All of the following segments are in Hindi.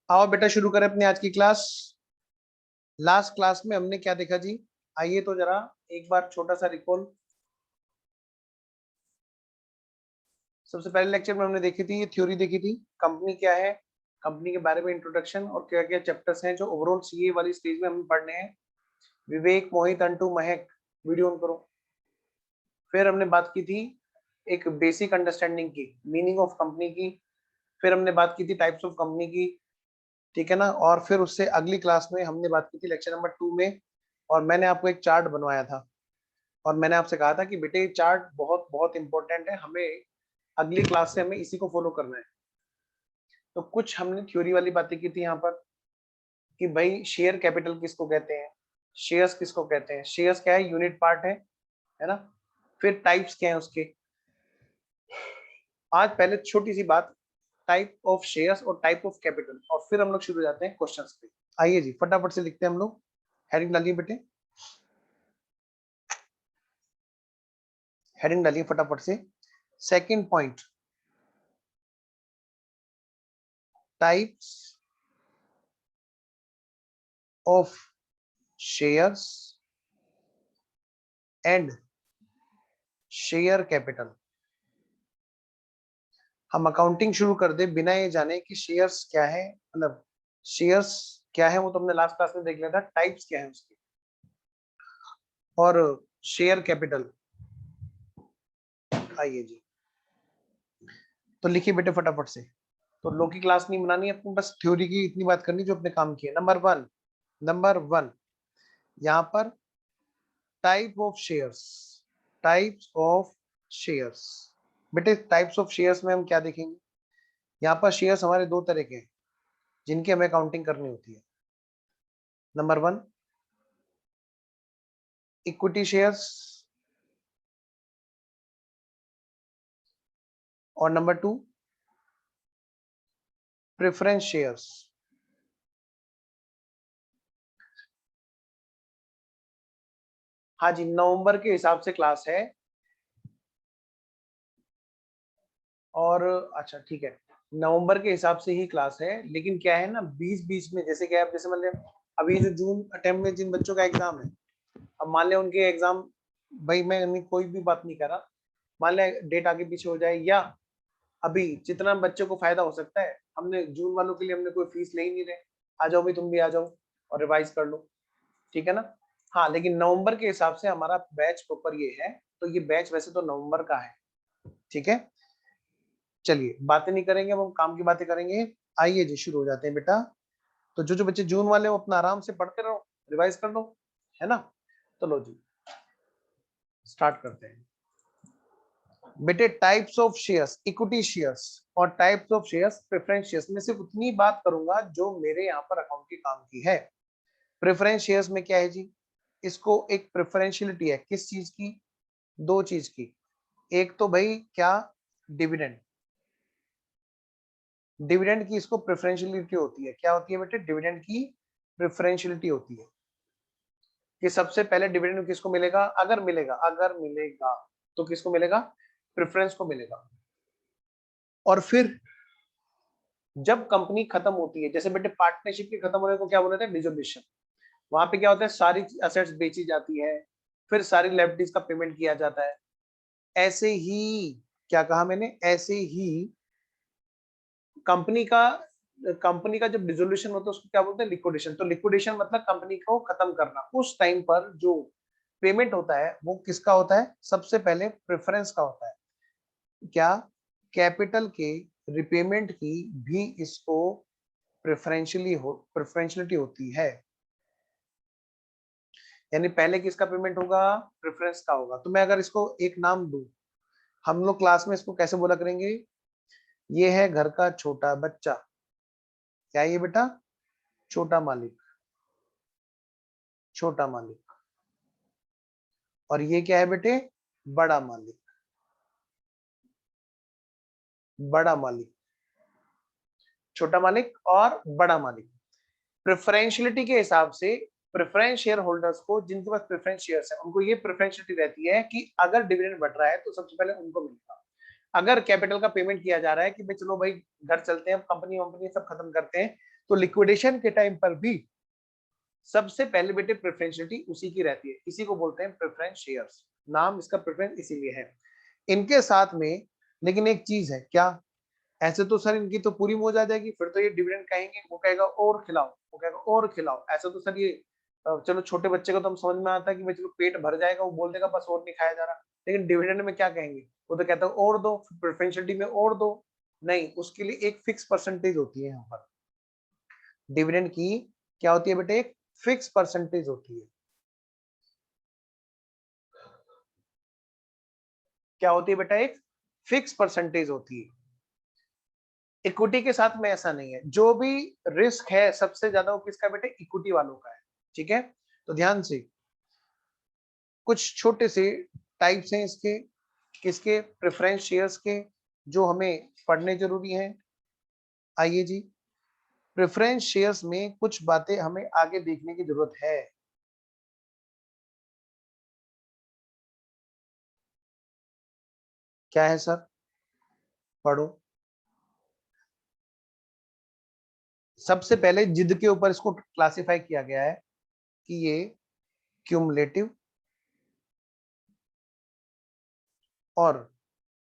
आओ बेटा शुरू करें अपनी आज की क्लास। लास्ट क्लास में हमने क्या देखा जी? आइए तो जरा एक बार छोटा सा रिकॉल। सबसे पहले लेक्चर में हमने देखी थी, ये थ्योरी देखी थी, कंपनी क्या है, कंपनी के बारे में इंट्रोडक्शन और क्या क्या चैप्टर्स हैं जो ओवरऑल सीए वाली स्टेज में हमें पढ़ने हैं। विवेक, मोहित, अंटू, महक, वीडियो ऑन करो। फिर हमने बात की थी एक बेसिक अंडरस्टैंडिंग की, मीनिंग ऑफ कंपनी की। फिर हमने बात की थी टाइप्स ऑफ कंपनी की, ठीक है ना। और फिर उससे अगली क्लास में हमने बात की थी लेक्चर नंबर 2 में, और मैंने आपको एक चार्ट बनवाया था और मैंने आपसे कहा था कि बेटे ये चार्ट बहुत बहुत इंपॉर्टेंट है, हमें अगली क्लास से हमें इसी को फॉलो करना है। तो कुछ हमने थ्योरी वाली बातें की थी यहाँ पर कि भाई शेयर कैपिटल किसको कहते हैं, शेयर्स किसको कहते हैं, शेयर्स क्या है, यूनिट पार्ट है ना। फिर टाइप्स क्या है उसके। आज पहले छोटी सी बात, टाइप ऑफ शेयर्स और टाइप ऑफ कैपिटल, और फिर हम लोग शुरू हो जाते हैं क्वेश्चंस पे। आइए जी फटाफट से लिखते हैं हम लोग, हेडिंग डालिए बेटे, हेडिंग डालिए फटाफट से। Second point, types of shares and share capital. हम अकाउंटिंग शुरू कर दे बिना ये जाने कि शेयर्स क्या है, मतलब शेयर्स क्या है वो तो हमने लास्ट क्लास में देख लिया था, टाइप्स क्या है उसके, और शेयर कैपिटल। आइए जी, तो लिखिए बेटे फटाफट से। तो लो की क्लास नहीं बनानी है अपनी, बस थ्योरी की इतनी बात करनी जो अपने काम की है। नंबर वन यहाँ पर type of shares, types of shares. बेटे टाइप्स ऑफ शेयर्स में हम क्या देखेंगे? यहाँ पर शेयर्स हमारे दो तरह के हैं जिनकी हमें काउंटिंग करनी होती है। नंबर वन, इक्विटी शेयर्स, और नंबर टू, प्रेफरेंस शेयर्स। हाँ जी, नवंबर के हिसाब से क्लास है, और अच्छा ठीक है, नवंबर के हिसाब से ही क्लास है, लेकिन क्या है ना, बीच बीच में जैसे क्या है, जैसे मान लिया अभी जो जून अटेम्प्ट में जिन बच्चों का एग्जाम है, अब मान लिया उनके एग्जाम, भाई मैं कोई भी बात नहीं कर रहा, मान लिया डेट आगे पीछे हो जाए, या अभी जितना बच्चों को फायदा हो सकता है, हमने जून वालों के लिए हमने कोई फीस ले ही नहीं रहे, आ जाओ भाई तुम भी आ जाओ और रिवाइज कर लो, ठीक है ना। हाँ लेकिन नवंबर के हिसाब से हमारा बैच प्रॉपर ये है, तो ये बैच वैसे तो नवंबर का है, ठीक है। चलिए बातें नहीं करेंगे, अब हम काम की बातें करेंगे। आइए जी शुरू हो जाते हैं बेटा। तो जो जो बच्चे जून वाले हो अपना आराम से पढ़ते रहो, रिवाइज कर लो, है ना। तो लो जी स्टार्ट करते हैं बेटे। Types of shares, equity shares और types of shares, preference shares में सिर्फ उतनी बात करूंगा जो मेरे यहाँ पर अकाउंट के काम की है। प्रेफरेंस शेयर्स में क्या है जी, इसको एक प्रेफरेंशियलिटी है किस चीज की, दो चीज की। एक तो भाई क्या, डिविडेंड, डिविडेंड की इसको प्रेफरेंशियलिटी होती है। क्या होती है बेटे? डिविडेंड की प्रेफरेंशियलिटी होती है कि सबसे पहले डिविडेंड किसको मिलेगा, अगर मिलेगा तो किसको मिलेगा, प्रेफरेंस को मिलेगा। और फिर जब कंपनी खत्म होती है, जैसे बेटे पार्टनरशिप के खत्म होने को क्या बोलते हैं, डिसोल्यूशन, वहां पे क्या होता है, सारी असेट्स बेची जाती है, फिर सारी लायबिलिटीज का पेमेंट किया जाता है। ऐसे ही, क्या कहा मैंने, ऐसे ही कंपनी का, कंपनी का जब डिसोल्यूशन होता है उसको क्या बोलते हैं, लिक्विडेशन। तो लिक्विडेशन मतलब कंपनी को खत्म करना। उस टाइम पर जो पेमेंट होता है वो किसका होता है, सबसे पहले प्रेफरेंस का होता है। क्या, कैपिटल के रिपेमेंट की भी इसको प्रेफरेंशियलिटी होती है, यानी पहले किसका पेमेंट होगा, प्रेफरेंस का होगा। तो मैं अगर इसको एक नाम दूं, हम लोग क्लास में इसको कैसे बोला करेंगे, ये है घर का छोटा बच्चा। क्या ये बेटा, छोटा मालिक, छोटा मालिक। और ये क्या है बेटे, बड़ा मालिक, बड़ा मालिक, छोटा मालिक और बड़ा मालिक। प्रेफरेंशियलिटी के हिसाब से प्रेफरेंस शेयर होल्डर्स को, जिनके पास प्रेफरेंस शेयर्स है, उनको ये प्रेफरेंशियलिटी रहती है कि अगर डिविडेंड बढ़ रहा है तो सबसे पहले उनको मिलेगा। अगर कैपिटल का पेमेंट किया जा रहा है कि भाई चलो भाई घर चलते हैं, कंपनी वंपनी सब खत्म करते हैं, तो लिक्विडेशन के टाइम पर भी सबसे पहले बेटे प्रेफरेंशियलिटी उसी की रहती है, इसी को बोलते हैं प्रेफरेंस शेयर्स, नाम इसका प्रेफरेंस इसीलिए है। इनके साथ में लेकिन एक चीज है, क्या? ऐसे तो सर इनकी तो पूरी मौज आ जाएगी, फिर तो ये डिविडेंड कहेंगे, वो कहेगा और खिलाओ, वो कहेगा और खिलाओ। ऐसा तो सर ये चलो छोटे बच्चे को तो हम समझ में आता है कि भाई चलो पेट भर जाएगा, वो बोल देगा बस और नहीं खाया जा रहा। लेकिन डिविडेंड में क्या कहेंगे? वो तो कहता है और दो, प्रेफरेंशियलिटी में और दो। नहीं, उसके लिए एक फिक्स परसेंटेज होती है यहाँ पर। डिविडेंड की क्या होती है बेटे? एक फिक्स परसेंटेज होती है। क्या होती है बेटा? एक फिक्स परसेंटेज होती है। इक्विटी के साथ में ऐसा नहीं है, जो भी रिस्क है सबसे ज्यादा वो किसका बेटे? इक्विटी वालों का है। ठीक है, तो ध्यान से कुछ छोटे से टाइप्स हैं इसके, किसके? प्रेफरेंस शेयर्स के, जो हमें पढ़ने जरूरी हैं। आइए जी, प्रेफरेंस शेयर्स में कुछ बातें हमें आगे देखने की जरूरत है। क्या है सर? पढ़ो। सबसे पहले जिद के ऊपर इसको क्लासिफाई किया गया है कि ये क्यूमुलेटिव और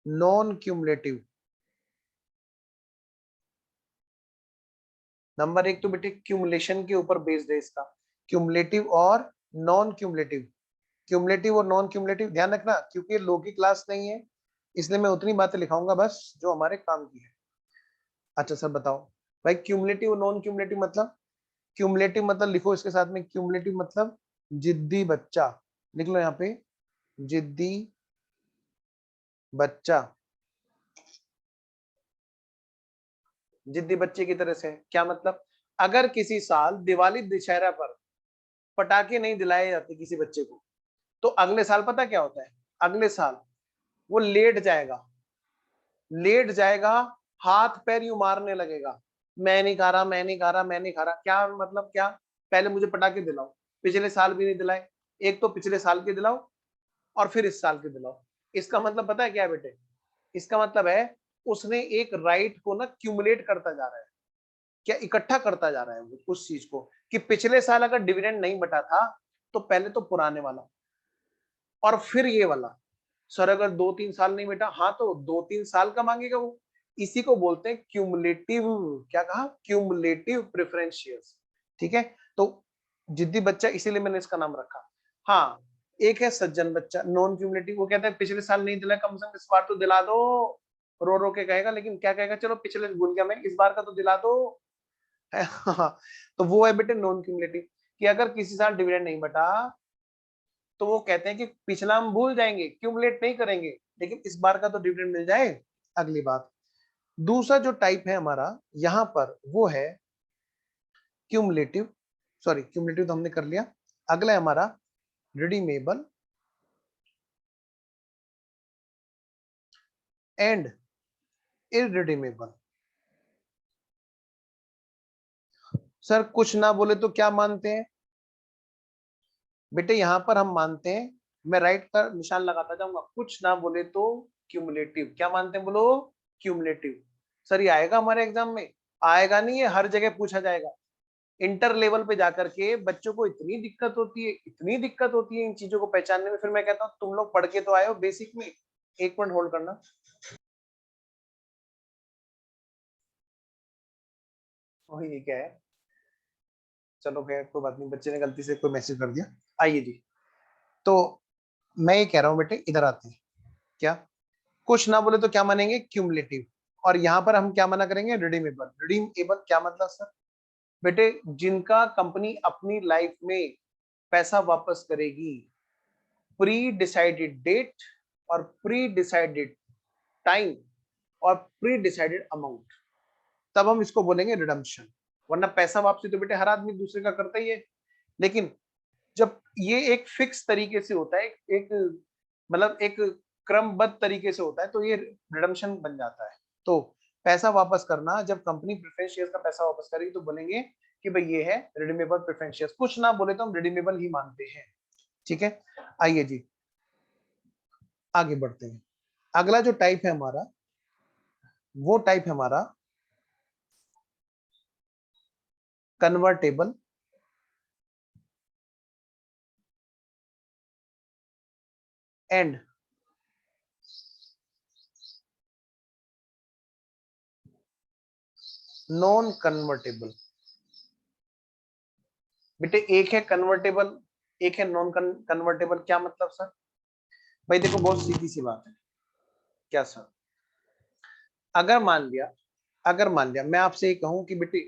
नॉन क्यूमुलेटिव। नंबर एक तो बेटे क्यूमुलेशन के ऊपर बेस्ड है इसका, क्यूमुलेटिव और नॉन क्यूमुलेटिव। क्यूमुलेटिव और नॉन क्यूमुलेटिव ध्यान रखना, क्योंकि लो की क्लास नहीं है, इसलिए मैं उतनी बातें लिखाऊंगा बस जो हमारे काम की है। अच्छा सर बताओ भाई, क्यूमुलेटिव और नॉन क्यूमुलेटिव मतलब? क्यूमुलेटिव मतलब लिखो इसके साथ में, क्यूमुलेटिव मतलब जिद्दी बच्चा। लिख लो यहाँ पे, जिद्दी बच्चा। जिद्दी बच्चे की तरह से क्या मतलब? अगर किसी साल दिवाली दशहरा पर पटाखे नहीं दिलाए जाते किसी बच्चे को, तो अगले साल पता क्या होता है? अगले साल वो लेट जाएगा, लेट जाएगा, हाथ पैर यूं मारने लगेगा, मैं नहीं खा रहा, मैं नहीं खा रहा, मैं नहीं खा रहा। क्या मतलब? क्या? पहले मुझे पटाखे दिलाओ, पिछले साल भी नहीं दिलाए, एक तो पिछले साल के दिलाओ और फिर इस साल के दिलाओ। इसका मतलब पता है क्या है बेटे? इसका मतलब है उसने एक राइट को ना क्यूमुलेट करता जा रहा है, क्या इकट्ठा करता जा रहा है वो उस चीज को, कि पिछले साल अगर डिविडेंड नहीं बटा था तो पहले तो पुराने वाला और फिर ये वाला। सर अगर 2-3 साल नहीं बेटा, हाँ तो 2-3 साल का मांगेगा वो। इसी को बोलते हैं क्यूमुलेटिव। क्या कहा? Cumulative preference shares. ठीक है, तो जिद्दी बच्चा इसीलिए मैंने इसका नाम रखा। हाँ, एक है सज्जन बच्चा नॉन क्यूमुलेटिव, वो कहता है पिछले साल नहीं दिला, कम से कम इस बार तो दिला दो। रो रो के कहेगा, लेकिन क्या कहेगा? चलो पिछले भूल गया मैं, इस बार का तो दिला दो। हाँ, तो वो है बेटे नॉन क्यूमुलेटिव, कि अगर किसी साल डिविडेंड नहीं बटा तो वो कहते हैं कि पिछला हम भूल जाएंगे, क्यूमुलेट नहीं करेंगे, लेकिन इस बार का तो डिविडेंड मिल जाए। अगली बात, दूसरा जो टाइप है हमारा यहां पर वो है क्यूमुलेटिव, सॉरी क्यूमुलेटिव तो हमने कर लिया। अगला है हमारा रिडीमेबल एंड इररिडीमेबल। सर कुछ ना बोले तो क्या मानते हैं बेटे? यहां पर हम मानते हैं, मैं राइट का निशान लगाता जाऊंगा, कुछ ना बोले तो क्यूमुलेटिव। क्या मानते हैं बोलो? क्यूमुलेटिव। सर ये आएगा हमारे एग्जाम में? आएगा नहीं, ये हर जगह पूछा जाएगा। इंटर लेवल पे जाकर के बच्चों को इतनी दिक्कत होती है, इतनी दिक्कत होती है इन चीजों को पहचानने में। फिर मैं कहता हूँ तुम लोग पढ़ के तो आए हो बेसिक में, एक मिनट होल्ड करना। वही क्या है, चलो खैर कोई बात नहीं, बच्चे ने गलती से कोई मैसेज कर दिया। आइए जी, तो मैं ये कह रहा हूँ बेटे इधर आते हैं। क्या? कुछ ना बोले तो क्या मानेंगे? क्यूमुलेटिव। और यहाँ पर हम क्या मना करेंगे? रिडीमेबल। रिडीमेबल क्या मतलब सर? बेटे जिनका कंपनी अपनी लाइफ में पैसा वापस करेगी, प्री डिसाइडेड डेट और प्री डिसाइडेड टाइम और प्री डिसाइडेड अमाउंट, तब हम इसको बोलेंगे रिडम्पशन। वरना पैसा वापसी तो बेटे हर आदमी दूसरे का करता ही है, लेकिन जब ये एक फिक्स तरीके से होता है, एक मतलब एक क्रमबद्ध तरीके से होता है, तो ये रिडम्पशन बन जाता है। तो पैसा वापस करना, जब कंपनी प्रेफरेंस शेयर्स का पैसा वापस करेगी तो बोलेंगे कि भाई ये है रिडीमेबल प्रेफरेंस शेयर्स। कुछ ना बोले तो हम रिडीमेबल ही मानते हैं। ठीक है, आइए जी आगे बढ़ते हैं। अगला जो टाइप है हमारा, वो टाइप है हमारा कन्वर्टेबल एंड नॉन कन्वर्टेबल। बेटे एक है कन्वर्टेबल, एक है नॉन कन्वर्टेबल, क्या मतलब सर? भाई देखो बहुत सीधी सी बात है। क्या सर? अगर मान लिया मैं आपसे ये कहूं कि बेटे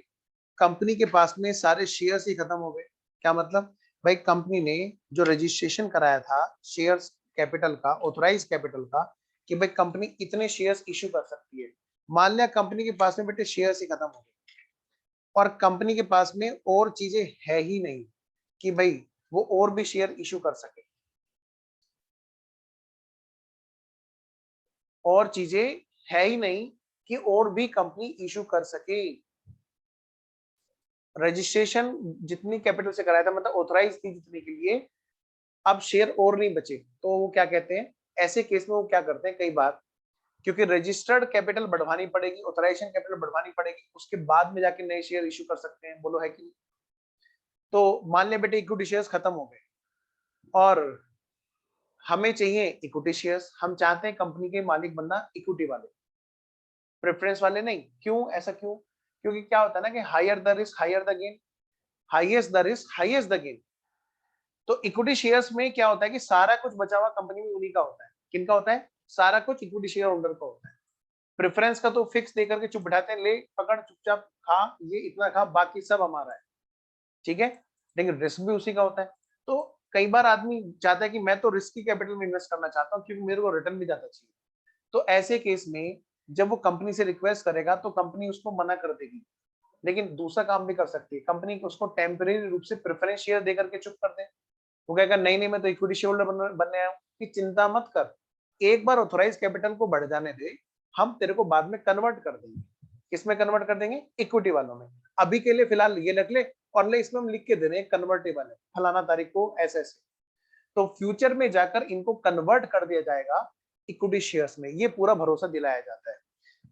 कंपनी के पास में सारे शेयर्स ही खत्म हो गए, क्या मतलब? भाई कंपनी ने जो रजिस्ट्रेशन कराया था शेयर्स कैपिटल का, ऑथराइज कैपिटल का, कि भाई कंपनी इतने शेयर्स इश्यू कर सकती है, मान लिया कंपनी के पास में बेटे शेयर्स ही खत्म हो गए और कंपनी के पास में और चीजें है ही नहीं कि भाई वो और भी शेयर इश्यू कर सके, और चीजें है ही नहीं कि और भी कंपनी इश्यू कर सके। रजिस्ट्रेशन जितनी कैपिटल से कराया था मतलब ऑथराइज थी जितने के लिए, अब शेयर और नहीं बचे, तो वो क्या कहते हैं, ऐसे केस में वो क्या करते हैं कई बार, क्योंकि रजिस्टर्ड कैपिटल बढ़वानी पड़ेगी, ऑथराइजेशन कैपिटल बढ़वानी पड़ेगी, उसके बाद में जाके नए शेयर इश्यू कर सकते हैं, बोलो है कि नहीं? तो मान लिया बेटे इक्विटी शेयर्स खत्म हो गए और हमें चाहिए इक्विटी शेयर्स, हम चाहते हैं कंपनी के मालिक बनना इक्विटी वाले, प्रेफरेंस वाले नहीं। क्यों, ऐसा क्यों? क्योंकि क्या होता है ना कि higher the risk higher the gain, highest the risk highest the gain. तो इक्विटी शेयर्स में क्या होता है कि सारा कुछ बचा हुआ कंपनी में उन्हीं का होता है। किनका होता है? सारा कुछ इक्विटी शेयर होल्डर का होता है। प्रेफरेंस का तो फिक्स देकर के चुप बैठाते हैं, ले पकड़ चुपचाप खा, ये इतना खा, बाकी सब हमारा है, ठीक है। लेकिन रिस्क भी उसी का होता है। तो कई बार आदमी चाहता है कि मैं तो रिस्की कैपिटल में इन्वेस्ट करना चाहता हूँ क्योंकि मेरे को रिटर्न भी ज्यादा चाहिए। तो ऐसे केस में जब वो कंपनी से रिक्वेस्ट करेगा तो कंपनी उसको मना कर देगी, लेकिन दूसरा काम भी कर सकती है, कंपनी उसको टेम्परेरी रूप से प्रेफरेंस शेयर देकर के चुप कर दे। वो कहेगा नहीं नहीं मैं तो इक्विटी शेयर होल्डर बनने आया हूँ, कि चिंता मत कर, एक बार ऑथराइज कैपिटल को बढ़ जाने दे, हम तेरे को बाद में कन्वर्ट कर देंगे। किसमें कन्वर्ट कर देंगे? इक्विटी वालों में। अभी के लिए फिलहाल ये रख ले, और ले इसमें हम लिख के दे रहे हैं कन्वर्टेबल है फलाना तारीख को ऐसे ऐसे। तो फ्यूचर में जाकर इनको कन्वर्ट कर दिया जाएगा इक्विटी शेयर्स में, ये पूरा भरोसा दिलाया जाता है।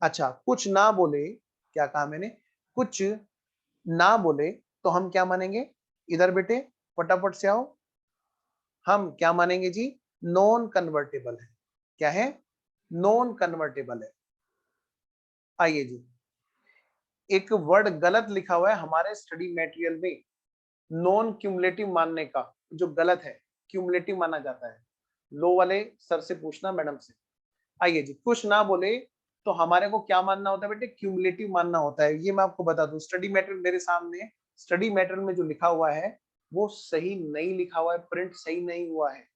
अच्छा कुछ ना बोले, क्या कहा मैंने? कुछ ना बोले तो हम क्या मानेंगे? इधर बेटे फटाफट से आओ, हम क्या मानेंगे जी? नॉन कन्वर्टेबल है। क्या है? नॉन कन्वर्टेबल है। आइए जी, एक वर्ड गलत लिखा हुआ है हमारे स्टडी मटेरियल में, नॉन क्यूमुलेटिव मानने का, जो गलत है, क्यूमुलेटिव माना जाता है। लो वाले सर से पूछना, मैडम से। आइए जी, कुछ ना बोले तो हमारे को क्या मानना होता है बेटे? क्यूमुलेटिव मानना होता है। ये मैं आपको बता दूं, स्टडी मटेरियल मेरे सामने है, स्टडी मटेरियल में जो लिखा हुआ है वो सही नहीं लिखा हुआ है, प्रिंट सही नहीं हुआ है।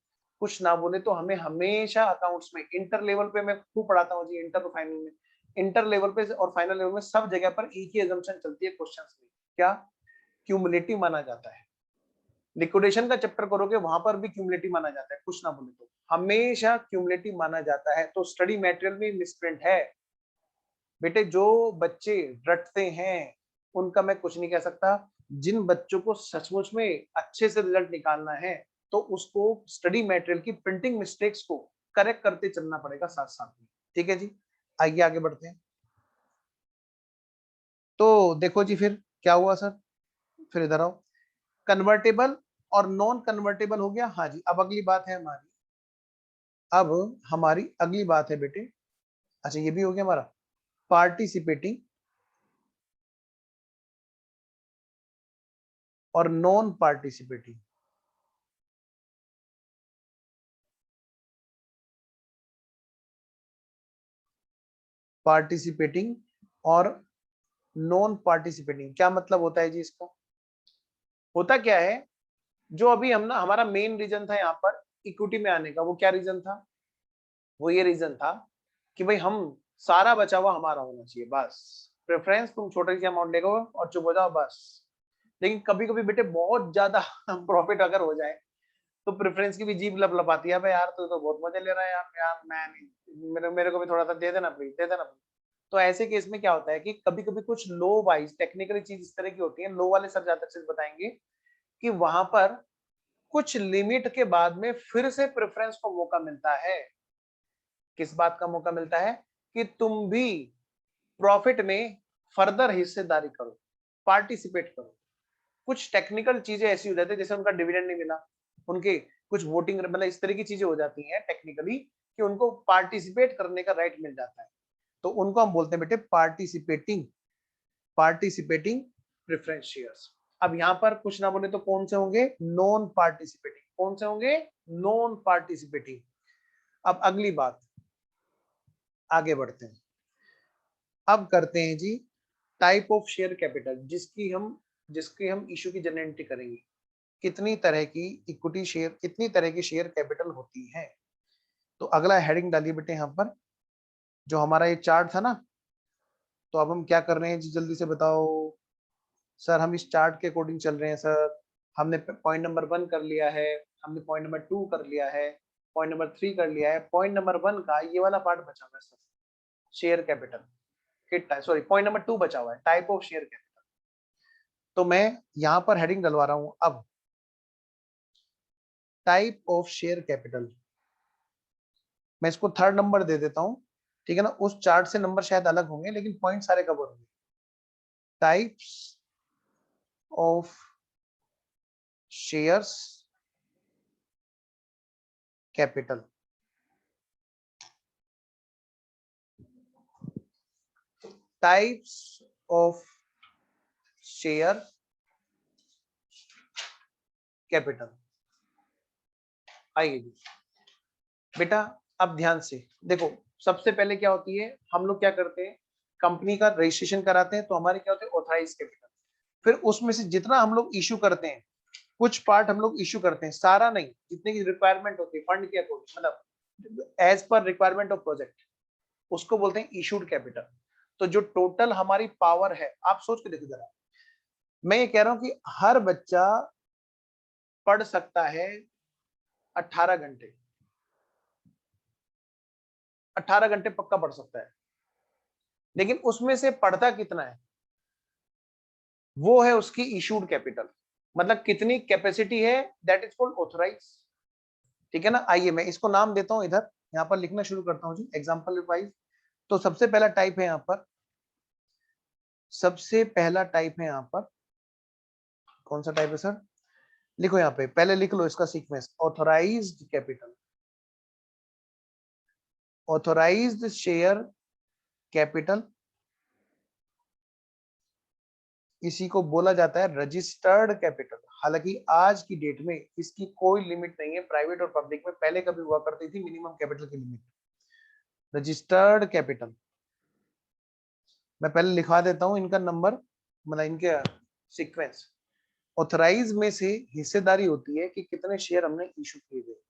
कुछ ना बोले तो हमें हमेशा अकाउंट्स में, इंटर लेवल पे मैं खूब पढ़ाता हूँ जी, इंटर और फाइनल में, इंटर लेवल पे और फाइनल लेवल में सब जगह पर एक ही एजम्पशन चलती है क्वेश्चंस में, क्या? क्यूमुलेटिव माना जाता है। लिक्विडेशन का चैप्टर करोगे वहां पर भी क्यूमुलेटिव माना जाता है, कुछ ना बोले तो हमेशा क्यूमुलेटिव माना जाता है। तो स्टडी मटेरियल में मिसप्रिंट है बेटे। जो बच्चे रटते हैं उनका मैं कुछ नहीं कह सकता, जिन बच्चों को सचमुच में अच्छे से रिजल्ट निकालना है तो उसको स्टडी मटेरियल की प्रिंटिंग मिस्टेक्स को करेक्ट करते चलना पड़ेगा साथ साथ में, ठीक है जी। आइए आगे बढ़ते हैं। तो देखो जी फिर क्या हुआ सर, फिर इधर आओ। कन्वर्टेबल और नॉन कन्वर्टेबल हो गया, हाँ जी। अब अगली बात है हमारी, अब हमारी अगली बात है बेटे, अच्छा ये भी हो गया हमारा, पार्टिसिपेटिंग और नॉन पार्टिसिपेटिंग। पार्टिसिपेटिंग और नॉन पार्टिसिपेटिंग क्या मतलब होता है जी इसका? होता क्या है, जो अभी हम ना, हमारा मेन रीजन था यहाँ पर इक्विटी में आने का, वो क्या रीजन था? वो ये रीजन था कि भाई हम सारा बचा हुआ हमारा होना चाहिए बस, प्रेफरेंस तुम छोटे सी अमाउंट लेगा और चुप हो जाओ बस। लेकिन कभी कभी बेटे बहुत ज्यादा प्रॉफिट अगर हो जाए तो प्रेफरेंस की भी जीभ लपलपाती है, भाई यार तू तो बहुत मजे ले रहा है यार, यार मैं नहीं, मेरे को भी थोड़ा सा दे देना प्लीज, दे देना प्लीज। तो ऐसे केस में क्या होता है कि कभी कभी कुछ लो वाइज टेक्निकली चीज इस तरह की होती है, लो वाले सर ज्यादा अच्छे से बताएंगे, कि वहां पर कुछ लिमिट के बाद में फिर से प्रेफरेंस को मौका मिलता है। किस बात का मौका मिलता है? कि तुम भी प्रॉफिट में फर्दर हिस्सेदारी करो, पार्टिसिपेट करो। कुछ टेक्निकल चीजें ऐसी हो जाती है, जैसे उनका डिविडेंड नहीं मिला, उनके कुछ वोटिंग मतलब इस तरह की चीजें हो जाती हैं टेक्निकली कि उनको पार्टिसिपेट करने का राइट मिल जाता है, तो उनको हम बोलते हैं बेटे पार्टिसिपेटिंग प्रेफरेंस शेयर्स। अब यहाँ पर कुछ ना बोले तो कौन से होंगे? Non participating. कौन से होंगे? Non participating. अब अगली बात, आगे बढ़ते हैं। अब करते हैं जी टाइप ऑफ शेयर कैपिटल, जिसकी हम इशू की जनरेट करेंगे। कितनी तरह की इक्विटी शेयर, कितनी तरह की शेयर कैपिटल होती है? तो अगला हेडिंग डालिए बेटे यहाँ पर, जो हमारा ये चार्ट था ना, तो अब हम क्या कर रहे हैं जी, जल्दी से बताओ। सर हम इस चार्ट के अकॉर्डिंग चल रहे हैं सर। हमने पॉइंट नंबर 1 कर लिया है, हमने पॉइंट नंबर 2 कर लिया है, पॉइंट नंबर 3 कर लिया है, पॉइंट नंबर 1 का ये वाला पार्ट बचा हुआ है सर, शेयर कैपिटल कितना, सॉरी पॉइंट नंबर 2 बचा हुआ है, टाइप ऑफ शेयर कैपिटल। तो मैं यहाँ पर हेडिंग डलवा रहा हूँ अब, टाइप ऑफ शेयर कैपिटल। मैं इसको 3rd नंबर दे देता हूँ, ठीक है ना। उस चार्ट से नंबर शायद अलग होंगे लेकिन पॉइंट सारे कवर होंगे। Types of shares capital. Types of share capital. आइए जी बेटा, अब ध्यान से देखो। सबसे पहले क्या होती है, हम लोग क्या करते हैं, कंपनी का रजिस्ट्रेशन कराते हैं, तो हमारे क्या होते हैं, ऑथराइज कैपिटल। फिर उसमें से जितना हम लोग इशू करते हैं, कुछ पार्ट हम लोग इशू करते हैं, सारा नहीं, जितने की रिक्वायरमेंट होती है फंड के अकॉर्डिंग, मतलब as per requirement of project, उसको बोलते हैं इशूड कैपिटल। तो जो टोटल हमारी पावर है, आप सोच के देखो जरा, मैं ये कह रहा हूं कि हर बच्चा पढ़ सकता है 18 घंटे, 18 घंटे पक्का पढ़ सकता है, लेकिन उसमें से पढ़ता कितना है, वो है उसकी इशूड कैपिटल, मतलब कितनी कैपेसिटी है, दैट इज कॉल्ड ऑथराइज। ठीक है ना। आइए मैं इसको नाम देता हूं, इधर यहाँ पर लिखना शुरू करता हूं जी, एग्जांपल वाइज। तो सबसे पहला टाइप है यहाँ पर, सबसे पहला टाइप है यहाँ पर, कौन सा टाइप है सर? लिखो यहाँ पे, पहले लिख लो इसका sequence, authorised capital. Authorised share capital, इसी को बोला जाता है रजिस्टर्ड कैपिटल। हालांकि आज की डेट में इसकी कोई लिमिट नहीं है, प्राइवेट और पब्लिक में पहले कभी हुआ करती थी मिनिमम कैपिटल की लिमिट। रजिस्टर्ड कैपिटल, मैं पहले लिखवा देता हूं इनका नंबर, मतलब इनके सीक्वेंस। ऑथराइज में से हिस्सेदारी होती है कि कितने शेयर हमने इशू किए गए।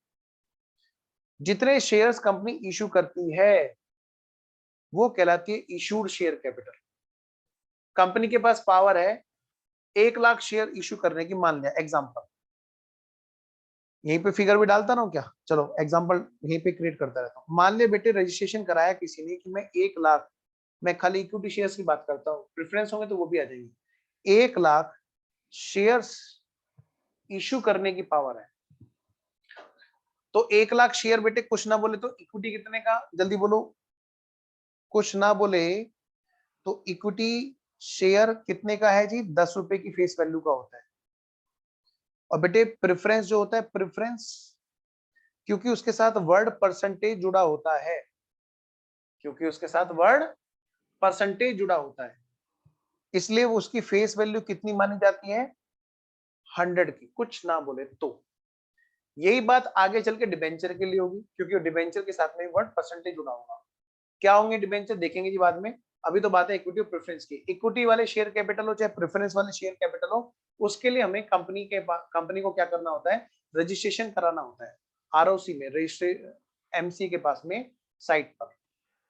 जितने शेयर्स कंपनी इशू करती है वो कहलाती है इशूड शेयर कैपिटल। कंपनी के पास पावर है 1 लाख शेयर इशू करने की, मान लिया एग्जांपल, यहीं पे फिगर भी डालता ना क्या, चलो एग्जांपल यहीं पे क्रिएट करता रहता हूँ। मान लिया बेटे रजिस्ट्रेशन कराया किसी ने कि मैं 1 लाख, मैं खाली इक्विटी शेयर्स की बात करता हूँ, प्रेफरेंस होंगे तो वो भी आ जाएंगे, 1 लाख शेयर्स इशू करने की पावर है। तो 1 लाख शेयर बेटे कुछ ना बोले तो इक्विटी कितने का, जल्दी बोलो, कुछ ना बोले तो इक्विटी शेयर कितने का है जी, 10 रुपए की फेस वैल्यू का होता है। और बेटे प्रेफरेंस जो होता है, प्रेफरेंस क्योंकि उसके साथ वर्ड परसेंटेज जुड़ा होता है, क्योंकि उसके साथ वर्ड परसेंटेज जुड़ा होता है, इसलिए वो उसकी फेस वैल्यू कितनी मानी जाती है, 100 की, कुछ ना बोले तो। यही बात आगे चल के डिबेंचर के लिए होगी, क्योंकि डिबेंचर के साथ में वर्ड परसेंटेज जुड़ा होगा। क्या होंगे डिबेंचर, देखेंगे जी बाद में। अभी तो बात है इक्विटी और प्रेफरेंस की। इक्विटी वाले शेयर कैपिटल हो चाहे प्रेफरेंस वाले शेयर कैपिटल हो, उसके लिए हमें कंपनी को क्या करना होता है, रजिस्ट्रेशन कराना होता है आरओसी में, रजिस्ट्रे एमसी के पास में साइट पर।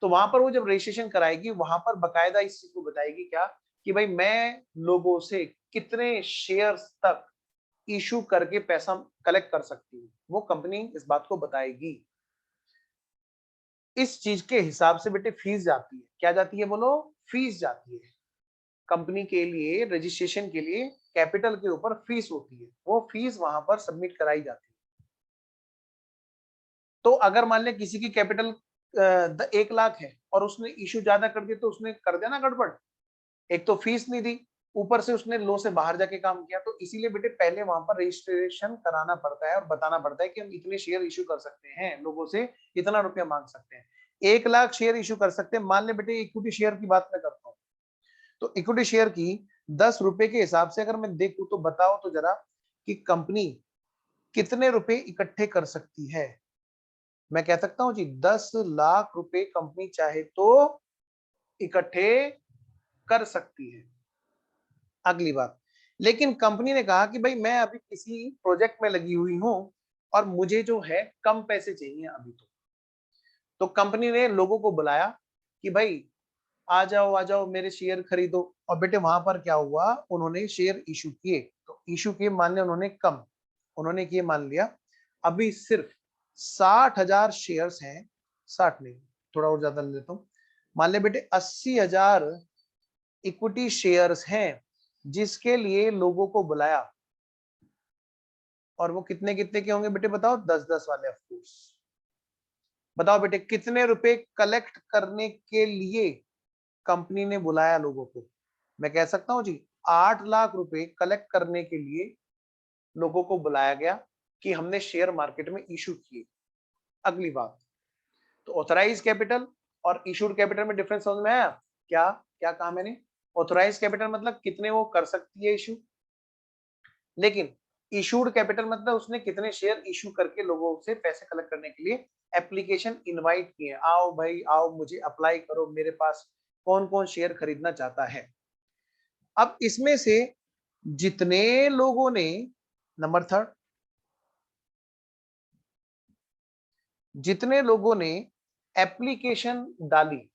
तो वहां पर वो जब रजिस्ट्रेशन कराएगी, वहां पर बकायदा इस चीज को बताएगी क्या, कि भाई मैं लोगों से कितने शेयर्स तक इशू करके पैसा कलेक्ट कर सकती हूँ, वो कंपनी इस बात को बताएगी। इस चीज के हिसाब से बेटे फीस जाती है, क्या जाती है बोलो, फीस जाती है। कंपनी के लिए रजिस्ट्रेशन के लिए कैपिटल के ऊपर फीस होती है, वो फीस वहां पर सबमिट कराई जाती है। तो अगर मान ले किसी की कैपिटल 1 लाख है और उसने इशू ज्यादा कर दिया, तो उसने कर दिया ना गड़बड़, एक तो फीस नहीं दी, ऊपर से उसने लो से बाहर जाके काम किया, तो इसीलिए बेटे पहले वहां पर रजिस्ट्रेशन कराना पड़ता है और बताना पड़ता है कि हम इतने शेयर इश्यू कर सकते हैं, लोगों से इतना रुपया मांग सकते हैं। 1 लाख शेयर इश्यू कर सकते हैं। मान ले बेटे इक्विटी शेयर की बात मैं करता हूँ, तो इक्विटी शेयर की 10 रुपए के हिसाब से अगर मैं देखूं तो बताओ तो जरा कि कंपनी कितने रुपए इकट्ठे कर सकती है। मैं कह सकता हूं जी 10 लाख रुपए कंपनी चाहे तो इकट्ठे कर सकती है। अगली बात, लेकिन कंपनी ने कहा कि भाई मैं अभी किसी प्रोजेक्ट में लगी हुई हूं और मुझे जो है कम पैसे चाहिए अभी। तो कंपनी ने लोगों को बुलाया कि भाई आ जाओ मेरे शेयर खरीदो। और बेटे वहां पर क्या हुआ, उन्होंने शेयर इशू किए। तो इशू किए मान लिया उन्होंने कम, उन्होंने किए मान लिया अभी सिर्फ 60,000 शेयर्स हैं, 60 नहीं थोड़ा और ज्यादा ले लेता हूँ, मान लिया बेटे 80,000 इक्विटी शेयर्स हैं जिसके लिए लोगों को बुलाया। और वो कितने कितने के होंगे बेटे बताओ, 10-10 वाले ऑफ कोर्स। बताओ बेटे कितने रुपए कलेक्ट करने के लिए कंपनी ने बुलाया लोगों को। मैं कह सकता हूं जी 8 लाख रुपए कलेक्ट करने के लिए लोगों को बुलाया गया कि हमने शेयर मार्केट में इशू किए। अगली बात, तो ऑथराइज कैपिटल और इशूड कैपिटल में डिफरेंस समझ में आया क्या? क्या कहा मैंने? ऑथराइज कैपिटल मतलब कितने वो कर सकती है इशू, लेकिन इशूड कैपिटल मतलब उसने कितने शेयर इशू करके लोगों से पैसे कलेक्ट करने के लिए एप्लीकेशन इनवाइट किए, आओ भाई आओ मुझे अप्लाई करो, मेरे पास कौन कौन शेयर खरीदना चाहता है। अब इसमें से जितने लोगों ने, नंबर थर्ड, जितने लोगों ने एप्लीकेशन डाली,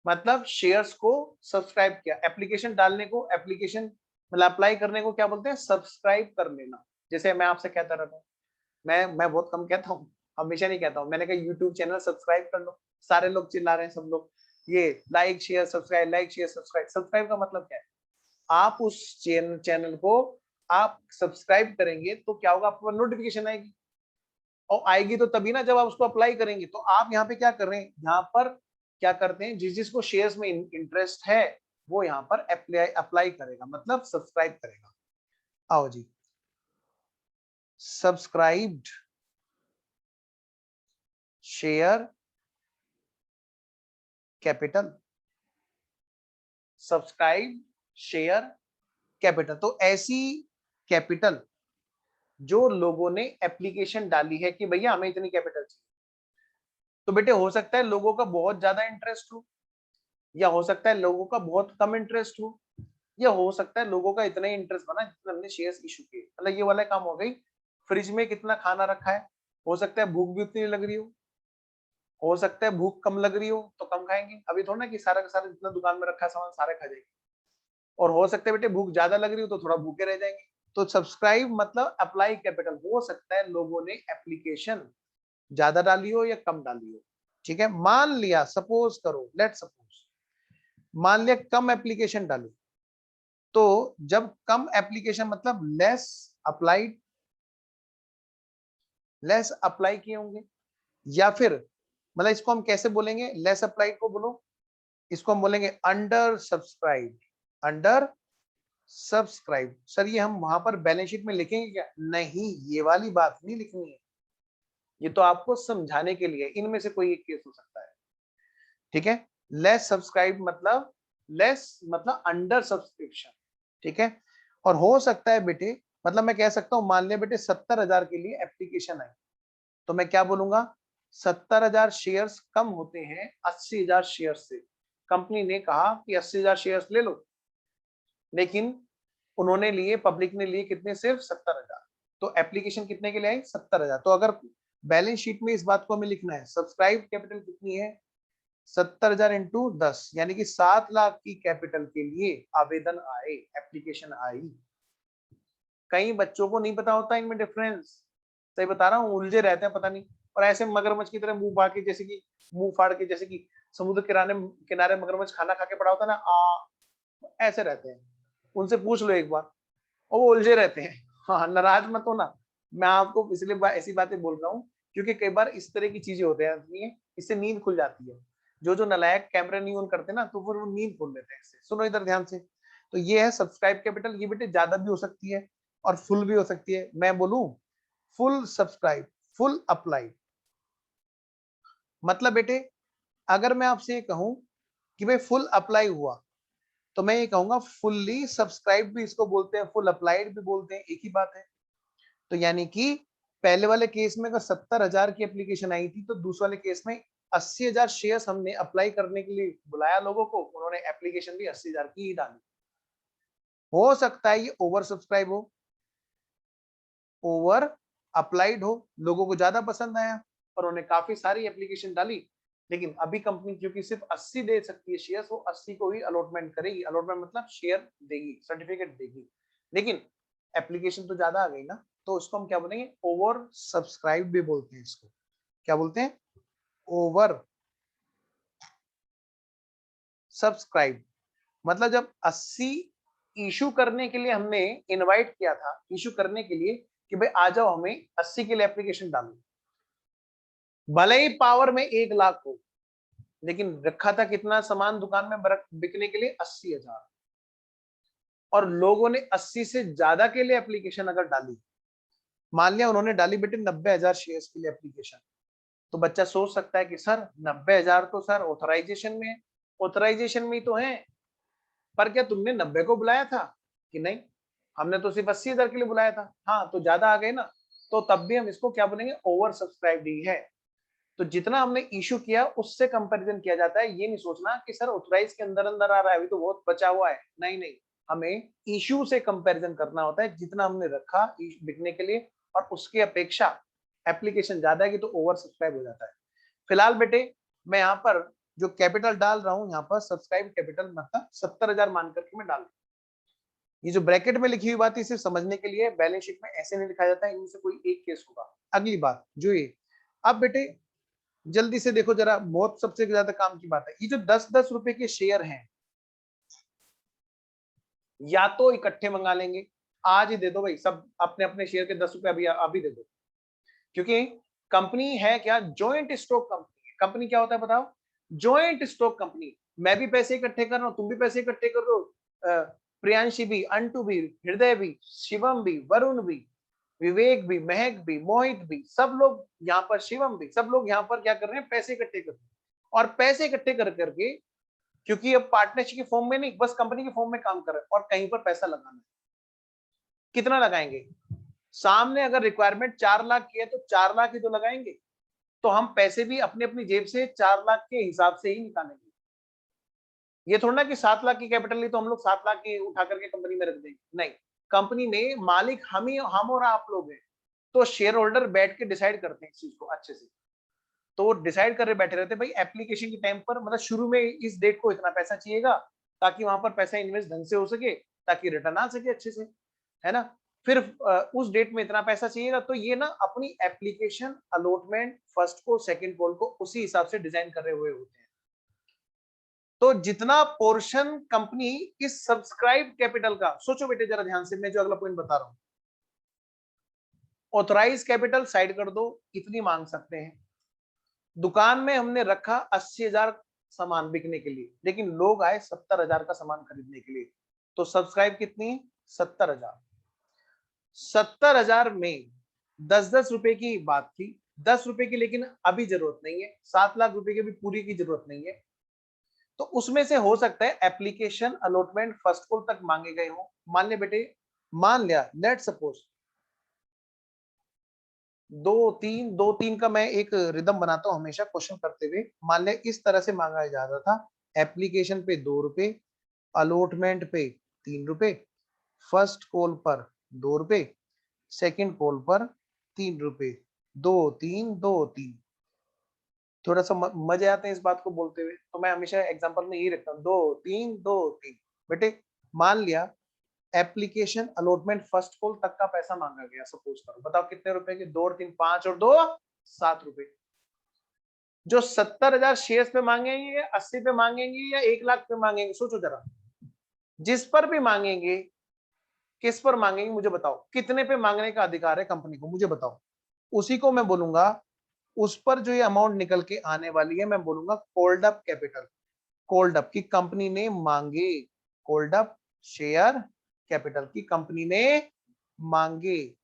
मतलब शेयर्स को सब्सक्राइब किया। एप्लीकेशन डालने को, एप्लीकेशन मतलब अप्लाई करने को क्या बोलते हैं? सब्सक्राइब कर लेना। जैसे मैं आपसे कहता रहता हूँ, मैं बहुत कम कहता हूँ, हमेशा नहीं कहता हूँ, मैंने कहा यूट्यूब चैनल सब्सक्राइब कर लो, सारे लोग चिल्ला रहे हैं, सब लोग ये like share subscribe, like share subscribe. Subscribe का मतलब क्या है? आप उस चैनल को आप सब्सक्राइब करेंगे तो क्या होगा, आपको नोटिफिकेशन आएगी, और आएगी तो तभी ना जब आप उसको अप्लाई करेंगे। तो आप यहाँ पे क्या कर रहे हैं, यहाँ पर क्या करते हैं, जिस जिसको शेयर्स में इंटरेस्ट है वो यहाँ पर अप्लाई करेगा, मतलब सब्सक्राइब करेगा। आओ जी, subscribed share capital, subscribe share capital, तो ऐसी कैपिटल जो लोगों ने एप्लीकेशन डाली है कि भैया हमें इतनी कैपिटल चाहिए। तो बेटे हो सकता है लोगों का बहुत ज्यादा इंटरेस्ट हो, या हो सकता है लोगों का बहुत कम इंटरेस्ट हो, या हो सकता है लोगों का इतना ही इंटरेस्ट बना जितना हमने शेयर्स इशू किए। मतलब ये वाला काम हो गई, फ्रिज में कितना खाना रखा है, हो सकता है भूख भी उतनी लग रही हो सकता है भूख कम लग रही हो तो कम खाएंगे, अभी थोड़ा ना कि सारा का सारा जितना दुकान में रखा है सामान सारे खा जाएंगे। और हो सकता है बेटे भूख ज्यादा लग रही हो तो थोड़ा भूखे रह जाएंगे। तो सब्सक्राइब मतलब अप्लाई कैपिटल, हो सकता है लोगों ने एप्लीकेशन ज्यादा डाली हो या कम डाली हो। ठीक है, मान लिया, सपोज करो, लेट सपोज, मान लिया कम एप्लीकेशन डाली, तो जब कम एप्लीकेशन मतलब लेस अप्लाई किए होंगे, या फिर मतलब इसको हम कैसे बोलेंगे, लेस अप्लाइड को बोलो, इसको हम बोलेंगे under subscribe. Under subscribe sir ये हम वहां पर बैलेंस शीट में लिखेंगे क्या? नहीं, ये वाली बात नहीं लिखनी है, ये तो आपको समझाने के लिए, इनमें से कोई एक केस हो सकता है। ठीक है, लेस सब्सक्राइब मतलब लेस मतलब अंडर सब्सक्रिप्शन। ठीक है, और हो सकता है बेटे, मतलब मैं कह सकता हूं मान लिया बेटे 70,000 के लिए एप्लीकेशन आई, तो मैं क्या बोलूंगा, 70,000 शेयर्स कम होते हैं 80,000 शेयर्स से। कंपनी ने कहा कि 80,000 शेयर्स ले लो, लेकिन उन्होंने लिए, पब्लिक ने लिए कितने, सिर्फ 70,000। तो एप्लीकेशन कितने के लिए आई, 70,000। तो अगर बैलेंस शीट में इस बात को हमें लिखना है, सब्सक्राइब कैपिटल कितनी है, 70,000 इंटू 10, यानी कि 7 लाख की कैपिटल के लिए आवेदन आए, एप्लीकेशन आई। कई बच्चों को नहीं पता होता इनमें डिफरेंस, सही बता रहा हूँ, उलझे रहते हैं पता नहीं, और ऐसे मगरमच्छ की तरह मुंह फाड़ के, जैसे कि मुंह फाड़ के, जैसे कि समुद्र किनारे किनारे मगरमच्छ खाना खा के पड़ा होता है ना, ऐसे रहते हैं। उनसे पूछ लो एक बार, और वो उलझे रहते हैं। हाँ, नाराज मत हो ना, मैं आपको इसलिए ऐसी बातें बोल रहा हूँ क्योंकि कई बार इस तरह की चीजें होते हैं, इससे नींद खुल जाती है। जो जो नालायक कैमरा नहीं ऑन करते ना, तो फिर वो नींद खोल लेते हैं। इससे सुनो इधर ध्यान से, तो ये है सब्सक्राइब कैपिटल। ये बेटे ज्यादा भी हो सकती है और फुल भी हो सकती है। मैं बोलूं फुल सब्सक्राइब, फुल अप्लाइड, मतलब बेटे अगर मैं आपसे ये कहूं कि भाई फुल अप्लाई हुआ, तो मैं ये कहूंगा फुल्ली सब्सक्राइब भी इसको बोलते हैं, फुल अप्लाइड भी बोलते हैं, एक ही बात है। तो यानी कि पहले वाले केस में अगर 70,000 की एप्लीकेशन आई थी, तो दूसरे वाले केस में 80,000 शेयर्स हमने अप्लाई करने के लिए बुलाया लोगों को, उन्होंने एप्लीकेशन भी 80,000 की ही डाली। हो सकता है ये ओवर सब्सक्राइब हो, ओवर अप्लाइड हो, लोगों को ज्यादा पसंद आया और उन्होंने काफी सारी एप्लीकेशन डाली, लेकिन अभी कंपनी क्योंकि सिर्फ 80 दे सकती है शेयर्स, वो 80 को ही अलॉटमेंट करेगी। अलॉटमेंट मतलब शेयर देगी, सर्टिफिकेट देगी, लेकिन एप्लीकेशन तो ज्यादा आ गई ना, तो उसको हम क्या बोलेंगे, ओवर सब्सक्राइब भी बोलते हैं इसको। क्या बोलते हैं? Over subscribe. मतलब जब 80 इशू करने के लिए हमने इनवाइट किया था, इशू करने के लिए कि भाई आ जाओ हमें 80 के लिए एप्लीकेशन डालो, भले ही पावर में 1 लाख हो, लेकिन रखा था कितना सामान दुकान में बिकने के लिए 80,000, और लोगों ने 80 से ज्यादा के लिए एप्लीकेशन अगर डाली, मान लिया उन्होंने डाली बेटे 90,000 शेयर्स के लिए एप्लीकेशन, तो बच्चा सोच सकता है कि सर 90,000 तो सर ऑथराइजेशन में है, ऑथराइजेशन में ही तो है, पर क्या तुमने 90 को बुलाया था? कि नहीं, हमने तो सिर्फ 80,000 के लिए बुलाया था। हाँ, तो ज्यादा आ गए ना, तो तब भी हम इसको क्या बोलेंगे, ओवर सब्सक्राइब्ड ही है। तो जितना हमने इशू किया उससे कंपैरिजन किया जाता है। ये नहीं सोचना कि सर ऑथराइज के अंदर अंदर आ रहा है, अभी तो बहुत बचा हुआ है, नहीं नहीं, हमें इशू से कंपैरिजन करना होता है। जितना हमने रखा बिकने के लिए और उसकी अपेक्षा एप्लीकेशन ज्यादा है कि तो ओवर सब्सक्राइब हो जाता है। फिलहाल बेटे मैं यहाँ पर जो कैपिटल डाल रहा हूँ, यहाँ पर सब्सक्राइब कैपिटल मतलब 70,000 मान करके मैं डाल, ये जो ब्रैकेट में लिखी हुई बात है सिर्फ समझने के लिए, बैलेंस शीट में ऐसे नहीं लिखा जाता है, इनमें से कोई एक केस होगा। अगली बात जो ये, अब बेटे जल्दी से देखो जरा, बहुत सबसे ज्यादा काम की बात है, ये जो 10-10 रुपए के शेयर हैं, या तो इकट्ठे मंगा लेंगे, आज ही दे दो भाई सब अपने अपने शेयर के 10 रुपए अभी अभी दे दो, क्योंकि कंपनी है क्या, जॉइंट स्टॉक कंपनी है। कंपनी क्या होता है बताओ, जॉइंट स्टॉक कंपनी। मैं भी पैसे इकट्ठे कर रहा हूँ, तुम भी पैसे इकट्ठे कर रहे हो, प्रियांशी भी, अंटू भी, हृदय भी, शिवम भी, वरुण भी, विवेक भी, महक भी, मोहित भी, सब लोग यहाँ पर, शिवम भी, सब लोग यहाँ पर क्या कर रहे हैं, पैसे इकट्ठे कर रहे हैं। और पैसे इकट्ठे कर करके, क्योंकि अब पार्टनरशिप के फॉर्म में नहीं, बस कंपनी के फॉर्म में काम कर रहे हैं, और कहीं पर पैसा लगाना है, कितना लगाएंगे? सामने अगर रिक्वायरमेंट 4 लाख की है तो 4 लाख ही तो लगाएंगे। तो हम पैसे भी अपनी अपनी जेब से 4 लाख के हिसाब से ही निकालेंगे। ये थोड़ा ना कि 7 लाख की कैपिटल ली तो हम लोग 7 लाख की उठा करके कंपनी में रख देंगे, नहीं। कंपनी में मालिक हम और आप लोग हैं, तो शेयर होल्डर बैठ के डिसाइड करते हैं इस चीज को अच्छे से। तो वो डिसाइड कर रहे बैठे रहते भाई एप्लीकेशन के टाइम पर, मतलब शुरू में इस डेट को इतना पैसा चाहिएगा, ताकि वहां पर पैसा इन्वेस्ट ढंग से हो सके, ताकि रिटर्न आ सके अच्छे से, है ना। फिर उस डेट में इतना पैसा चाहिएगा, तो ये ना अपनी एप्लीकेशन अलॉटमेंट फर्स्ट को सेकंड कॉल को उसी हिसाब से डिजाइन कर रहे हुए होते हैं। तो जितना पोर्शन कंपनी इस सब्सक्राइब कैपिटल का, सोचो बेटे जरा ध्यान से, मैं जो अगला पॉइंट बता रहा हूं, ऑथराइज कैपिटल साइड कर दो, इतनी मांग सकते हैं। दुकान में हमने रखा 80,000 सामान बिकने के लिए, लेकिन लोग आए 70,000 का सामान खरीदने के लिए, तो सब्सक्राइब कितनी है? 70,000। 70,000 में 10-10 रुपए की बात थी, 10 रुपए की, लेकिन अभी जरूरत नहीं है, 7 लाख रुपए की भी पूरी की जरूरत नहीं है। तो उसमें से हो सकता है एप्लीकेशन अलॉटमेंट फर्स्ट कॉल तक मांगे गए हो। मान ले बेटे, मान लिया, लेट सपोज 2-3 का मैं एक रिदम बनाता हूं हमेशा क्वेश्चन करते हुए। मान लिया इस तरह से मांगा जा रहा था, एप्लीकेशन पे 2 रुपए, अलॉटमेंट पे 3 रुपए, फर्स्ट कॉल पर 2 रुपए, सेकंड कॉल पर 3 रुपए, 2-3 2-3। थोड़ा सा मजे आते हैं इस बात को बोलते हुए, तो मैं हमेशा एग्जांपल में यही रखता हूँ, 2-3 2-3। बेटे मान लिया एप्लीकेशन अलॉटमेंट फर्स्ट कॉल तक का पैसा मांगा गया, सपोज करो, बताओ कितने रुपए के? 2 और 3 5 और 2 7 रुपए। जो 70,000 शेयर्स पे मांगेंगे, 80 पे मांगेंगे, या 1 लाख पे मांगेंगे, सोचो जरा। जिस पर भी मांगेंगे, किस पर मांगेंगे मुझे बताओ, कितने पे मांगने का अधिकार है कंपनी को, मुझे बताओ। उसी को मैं बोलूंगा, उस पर जो ये अमाउंट निकल के आने वाली है, मैं बोलूंगा cold up capital. Cold up की कंपनी ने मांगे, कोल्ड अप शेयर कैपिटल की कंपनी ने मांगे।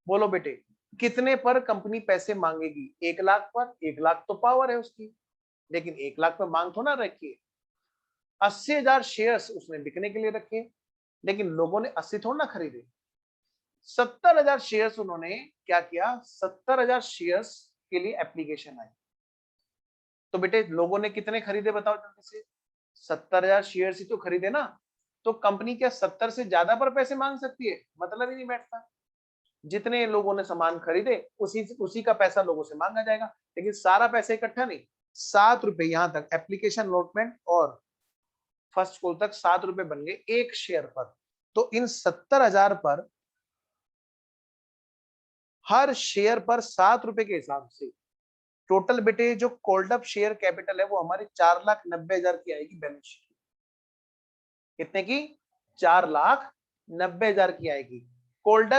बोलो बेटे, कितने पर कंपनी पैसे मांगेगी? 1 लाख पर। 1 लाख तो पावर है उसकी, लेकिन 1 लाख पर मांग थोड़ा रखी है। 80,000 शेयर्स उसने बिकने के लिए रखे, लेकिन लोगों ने 80 थोड़ा ना खरीदे। 70,000 शेयर्स उन्होंने क्या किया? 70,000 शेयर्स के लिए एप्लीकेशन आई। तो बेटे लोगों ने कितने खरीदे बताओ जल्दी से? 70,000 शेयर्स ही तो खरीदे ना। तो कंपनी क्या 70 से ज्यादा पर पैसे मांग सकती है? मतलब ही नहीं बैठता। जितने लोगों ने सामान खरीदे उसी का पैसा लोगों से मांगा जाएगा, लेकिन सारा पैसा इकट्ठा नहीं। 7 रुपए यहां तक एप्लीकेशन अलॉटमेंट और फर्स्ट कॉल तक 7 रुपए बन गए एक शेयर पर। तो इन 70,000 पर हर शेयर पर 7 रुपए के हिसाब से टोटल बेटे जो कॉल्ड अप शेयर कैपिटल है वो हमारी 4,90,000 की आएगी बैलेंस शीट। कितने की? 4,90,000 की आएगी। कोल्ड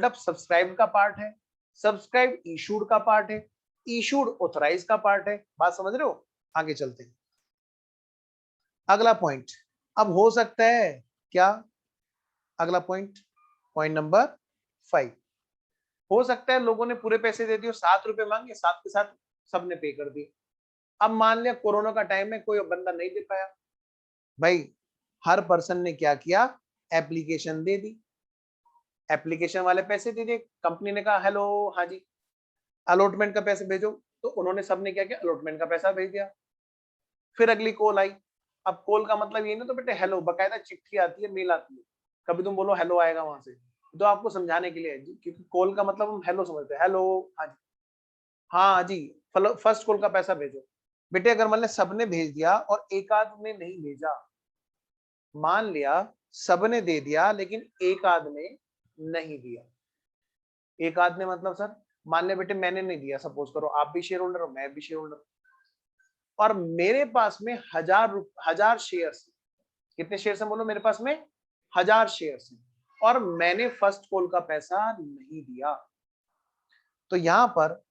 अप सब्सक्राइब का पार्ट है, सब्सक्राइब इशूड का पार्ट है, इशूड ऑथराइज का पार्ट है। बात समझ रहे हो? आगे चलते हैं। अगला पॉइंट अब हो सकता है क्या? अगला पॉइंट, पॉइंट नंबर 5, हो सकता है लोगों ने पूरे पैसे दे दिए, 7 रुपए मांगे, साथ के साथ सबने पे कर दिए। अब मान लिया कोरोना का टाइम है, कोई बंदा नहीं दे पाया, भाई हर पर्सन ने क्या किया? एप्लीकेशन दे दी। एप्लीकेशन वाले पैसे दे दिए, कंपनी ने कहा हेलो हाँ जी अलॉटमेंट का पैसे भेजो, तो उन्होंने सबने क्या किया? अलॉटमेंट का पैसा भेज दिया। फिर अगली कॉल आई। अब कॉल का मतलब ये नहीं तो बेटे हेलो, बकायदा चिट्ठी आती है, मेल आती है, कभी तुम बोलो हेलो आएगा वहां से, तो आपको समझाने के लिए है जी, क्योंकि कॉल का मतलब हम हेलो समझते हैं, हेलो हाँ जी, हाँ जी फर्स्ट कॉल का पैसा भेजो। बेटे अगर मान लिया सबने भेज दिया और एक आध ने नहीं भेजा, मान लिया सबने दे दिया लेकिन एक आध ने नहीं दिया। एक आध ने मतलब सर, मान लिया बेटे मैंने नहीं दिया, सपोज करो आप भी शेयर होल्डर हो, मैं भी शेयर होल्डर, और मेरे पास में 1,000 शेयर्स। कितने शेयर्स हैं बोलो? मेरे पास में 1,000 शेयर्स हैं और मैंने फर्स्ट कॉल का पैसा नहीं दिया। तो यहां पर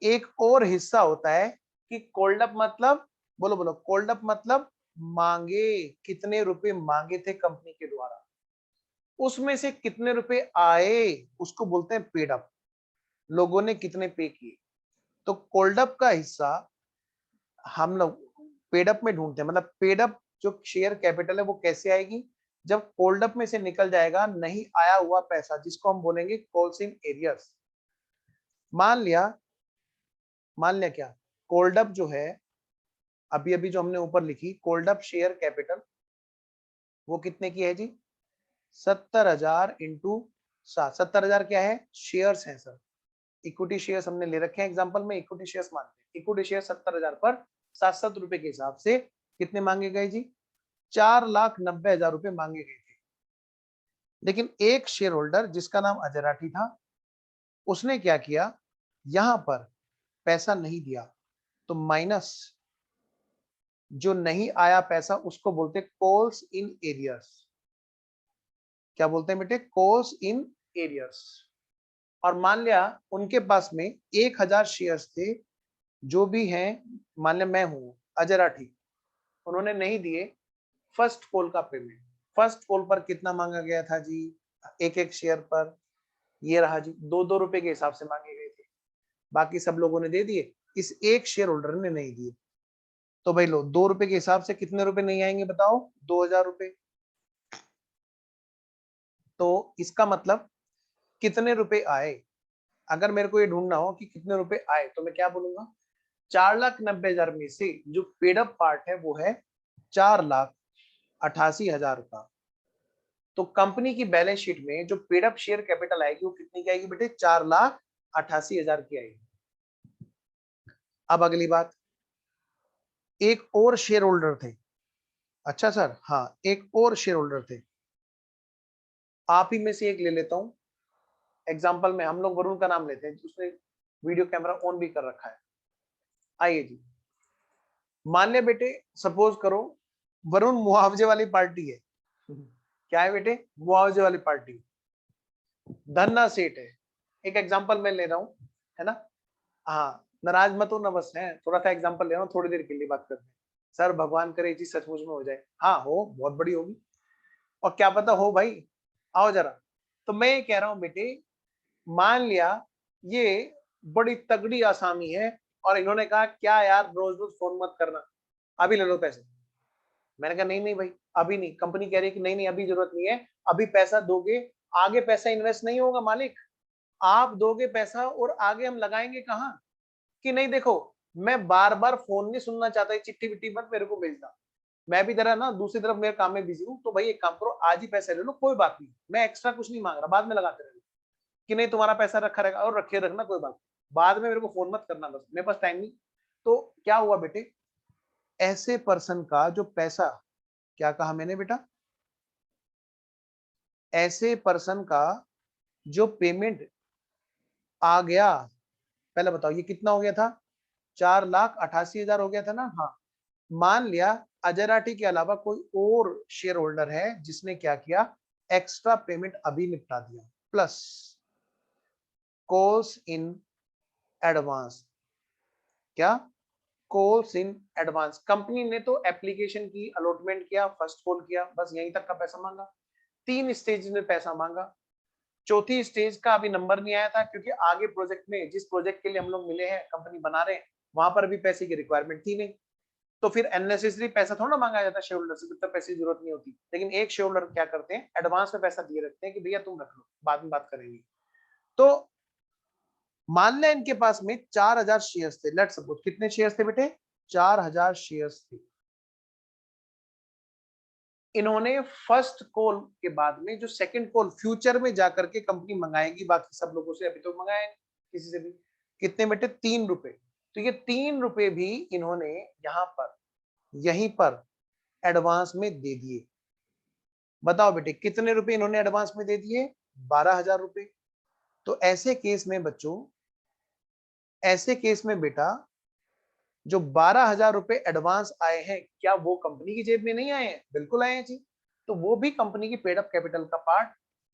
एक और हिस्सा होता है कि कोल्ड अप मतलब, बोलो बोलो, कोल्ड अप मतलब मांगे, कितने रुपए मांगे थे कंपनी के द्वारा, उसमें से कितने रुपए आए उसको बोलते हैं पेड अप। लोगों ने कितने पे किए। तो कोल्ड अप का हिस्सा हम लोग पेड अप में ढूंढते हैं। मतलब पेड अप जो शेयर कैपिटल है वो कैसे आएगी? जब कोल्ड अप में से निकल जाएगा नहीं आया हुआ पैसा, जिसको हम बोलेंगे कॉल्स इन एरियर्स। मान लिया, मान लिया क्या? कोल्ड अप जो है, अभी अभी जो हमने ऊपर लिखी कोल्ड अप शेयर कैपिटल, वो कितने की है जी? 70,000 इंटू 7। 70,000 क्या है? शेयर्स हैं सर, इक्विटी शेयर्स हमने ले रखे हैं, एग्जांपल में इक्विटी शेयर्स मानते हैं। इक्विटी शेयर 70,000 पर 7 रुपए के हिसाब से कितने मांगे गए जी? 4,90,000 रुपए मांगे गए थे। लेकिन एक शेयर होल्डर जिसका नाम अजय राठी था, उसने क्या किया? यहां पर पैसा नहीं दिया, तो माइनस जो नहीं आया पैसा उसको बोलते कॉल्स इन एरियर्स। क्या बोलते हैं बेटे? Calls in arrears. और मान लिया उनके पास में 1,000 शेयर्स थे, जो भी हैं, मान लिया मैं हूं अजय राठी, उन्होंने नहीं दिए फर्स्ट कॉल का पेमेंट। फर्स्ट कॉल पर कितना मांगा गया था जी? एक एक शेयर पर ये रहा जी, 2-2 रुपए के हिसाब से मांगे गए थे। बाकी सब लोगों ने दे दिए, इस एक शेयर होल्डर ने नहीं दिए। तो भाई लो, 2 रुपए के हिसाब से कितने रुपए नहीं आएंगे बताओ? 2,000 रुपए। तो इसका मतलब कितने रुपए आए? अगर मेरे को ये ढूंढना हो कि कितने रुपए आए, तो मैं क्या बोलूंगा? 4,90,000 में से जो पेड अप पार्ट है वो है 4,88,000 का। तो कंपनी की बैलेंस शीट में जो पेड अप शेयर कैपिटल आएगी वो कितनी की आएगी बेटे? 4,88,000 की आएगी। अब अगली बात, एक और शेयर होल्डर थे। अच्छा सर, हाँ एक और शेयर होल्डर थे, आप ही में से एक ले लेता हूं। एग्जांपल में हम लोग वरुण का नाम लेते हैं, उसने वीडियो कैमरा ऑन भी कर रखा है। आइए जी, मान लिया बेटे, सपोज करो वरुण मुआवजे वाली पार्टी है। क्या है बेटे? मुआवजे वाली पार्टी। धन्ना सेठ है, एक एग्जांपल मैं ले रहा हूं, है ना? हाँ नाराज मत हो ना, बस है थोड़ा सा एग्जांपल ले रहा हूं, थोड़ी देर के लिए बात करते हैं। सर भगवान करे ये चीज सचमुच में हो जाए। हाँ हो, बहुत बड़ी होगी, और क्या पता हो भाई, आओ जरा। तो मैं ये कह रहा हूँ बेटे, मान लिया ये बड़ी तगड़ी आसामी है, और इन्होंने कहा क्या यार रोज रोज फोन मत करना, अभी ले लो पैसे। मैंने कहा नहीं नहीं भाई, अभी नहीं। कंपनी कह रही है कि नहीं नहीं अभी जरूरत नहीं है, अभी पैसा दोगे आगे पैसा इन्वेस्ट नहीं होगा मालिक, आप दोगे पैसा और आगे हम लगाएंगे कहाँ। कि नहीं देखो, मैं बार बार फोन नहीं सुनना चाहता, चिट्ठी विट्ठी मत मेरे को भेजना, मैं भी जरा ना दूसरी तरफ मेरे काम में बिजी हूँ, तो भाई एक काम करो आज ही पैसे ले लो, कोई बात नहीं, मैं एक्स्ट्रा कुछ नहीं मांग रहा, बाद में लगाते रहना। कि नहीं तुम्हारा पैसा रखा रहेगा, और रखे रखना कोई बात नहीं, बाद में मेरे को फोन मत करना, बस मेरे पास टाइम नहीं। तो क्या हुआ बेटे, ऐसे पर्सन का जो पैसा, क्या कहा मैंने बेटा, ऐसे पर्सन का जो पेमेंट आ गया, पहले बताओ ये कितना हो गया था, 4,88,000 हो गया था ना। हाँ, मान लिया अजय राठी के अलावा कोई और शेयर होल्डर है जिसने क्या किया, एक्स्ट्रा पेमेंट अभी निपटा दिया, प्लस कॉल्स इन एडवांस। क्या, कॉल्स इन एडवांस, कंपनी ने तो एप्लीकेशन की, अलॉटमेंट किया, फर्स्ट कॉल किया, बस यहीं तक का पैसा मांगा। 3 स्टेज में पैसा मांगा, चौथी स्टेज का अभी नंबर नहीं आया था, क्योंकि आगे प्रोजेक्ट में, जिस प्रोजेक्ट के लिए हम लोग मिले हैं, कंपनी बना रहे हैं, वहां पर भी पैसे की रिक्वायरमेंट थी नहीं। तो फिर अननेसेसरी पैसा थोड़ा मांगा जाता है शेयर होल्डर से, तब पैसे की जरूरत नहीं होती। लेकिन एक शेयर होल्डर क्या करते हैं, एडवांस में पैसा दिए रखते हैं कि भैया तुम रख लो, बाद में बात करेंगे। तो मान लें इनके पास में 4,000 शेयर्स थे, लेट्स सपोज, कितने शेयर्स थे बेटे, 4,000 शेयर्स थे। इन्होंने फर्स्ट कॉल के बाद में जो सेकंड कॉल फ्यूचर में जाकर के कंपनी मंगाएगी बाकी सब लोगों से, अभी तो मंगाए किसी से भी, कितने बेटे, 3 रुपए। तो ये 3 रुपए भी इन्होंने यहां पर, यहीं पर एडवांस में दे दिए। बताओ बेटे कितने रुपए इन्होंने एडवांस में दे दिए, 12,000 रुपए। तो ऐसे केस में बच्चों, ऐसे केस में बेटा, जो 12,000 रुपए एडवांस आए हैं, क्या वो कंपनी की जेब में नहीं आए हैं, बिल्कुल आए हैं जी। तो वो भी कंपनी की पेड अप कैपिटल का पार्ट,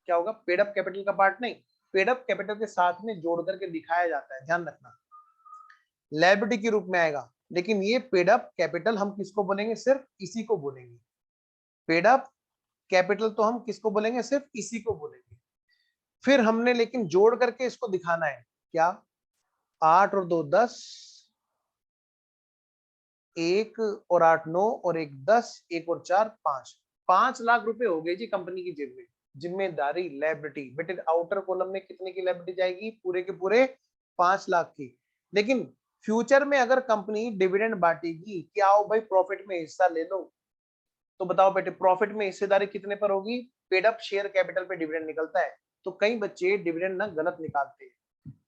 क्या होगा, पेड अप कैपिटल का पार्ट नहीं, पेड अप कैपिटल के साथ में जोड़ करके दिखाया जाता है, ध्यान रखना, लायबिलिटी के रूप में आएगा। लेकिन ये पेड अप कैपिटल हम किसको बोलेंगे, सिर्फ इसी को बोलेंगे। पेड अप कैपिटल तो हम किसको बोलेंगे, सिर्फ इसी को बोलेंगे। फिर हमने लेकिन जोड़ करके इसको दिखाना है, क्या, 8 और 2 10, 1 और 8 9 और 1 10, 1 और 4 5, 5 लाख रुपए हो गए जी कंपनी की जेब में। जिम्मेदारी, लायबिलिटी बेटे, आउटर कॉलम में कितने की लायबिलिटी जाएगी, पूरे के पूरे 5 लाख की। लेकिन फ्यूचर में अगर कंपनी डिविडेंड बांटेगी कि आओ भाई प्रॉफिट में हिस्सा ले लो, तो बताओ बेटे प्रॉफिट में हिस्सेदारी कितने पर होगी, पेड अप शेयर कैपिटल पे डिविडेंड निकलता है। तो कई बच्चे डिविडेंड ना गलत निकालते हैं,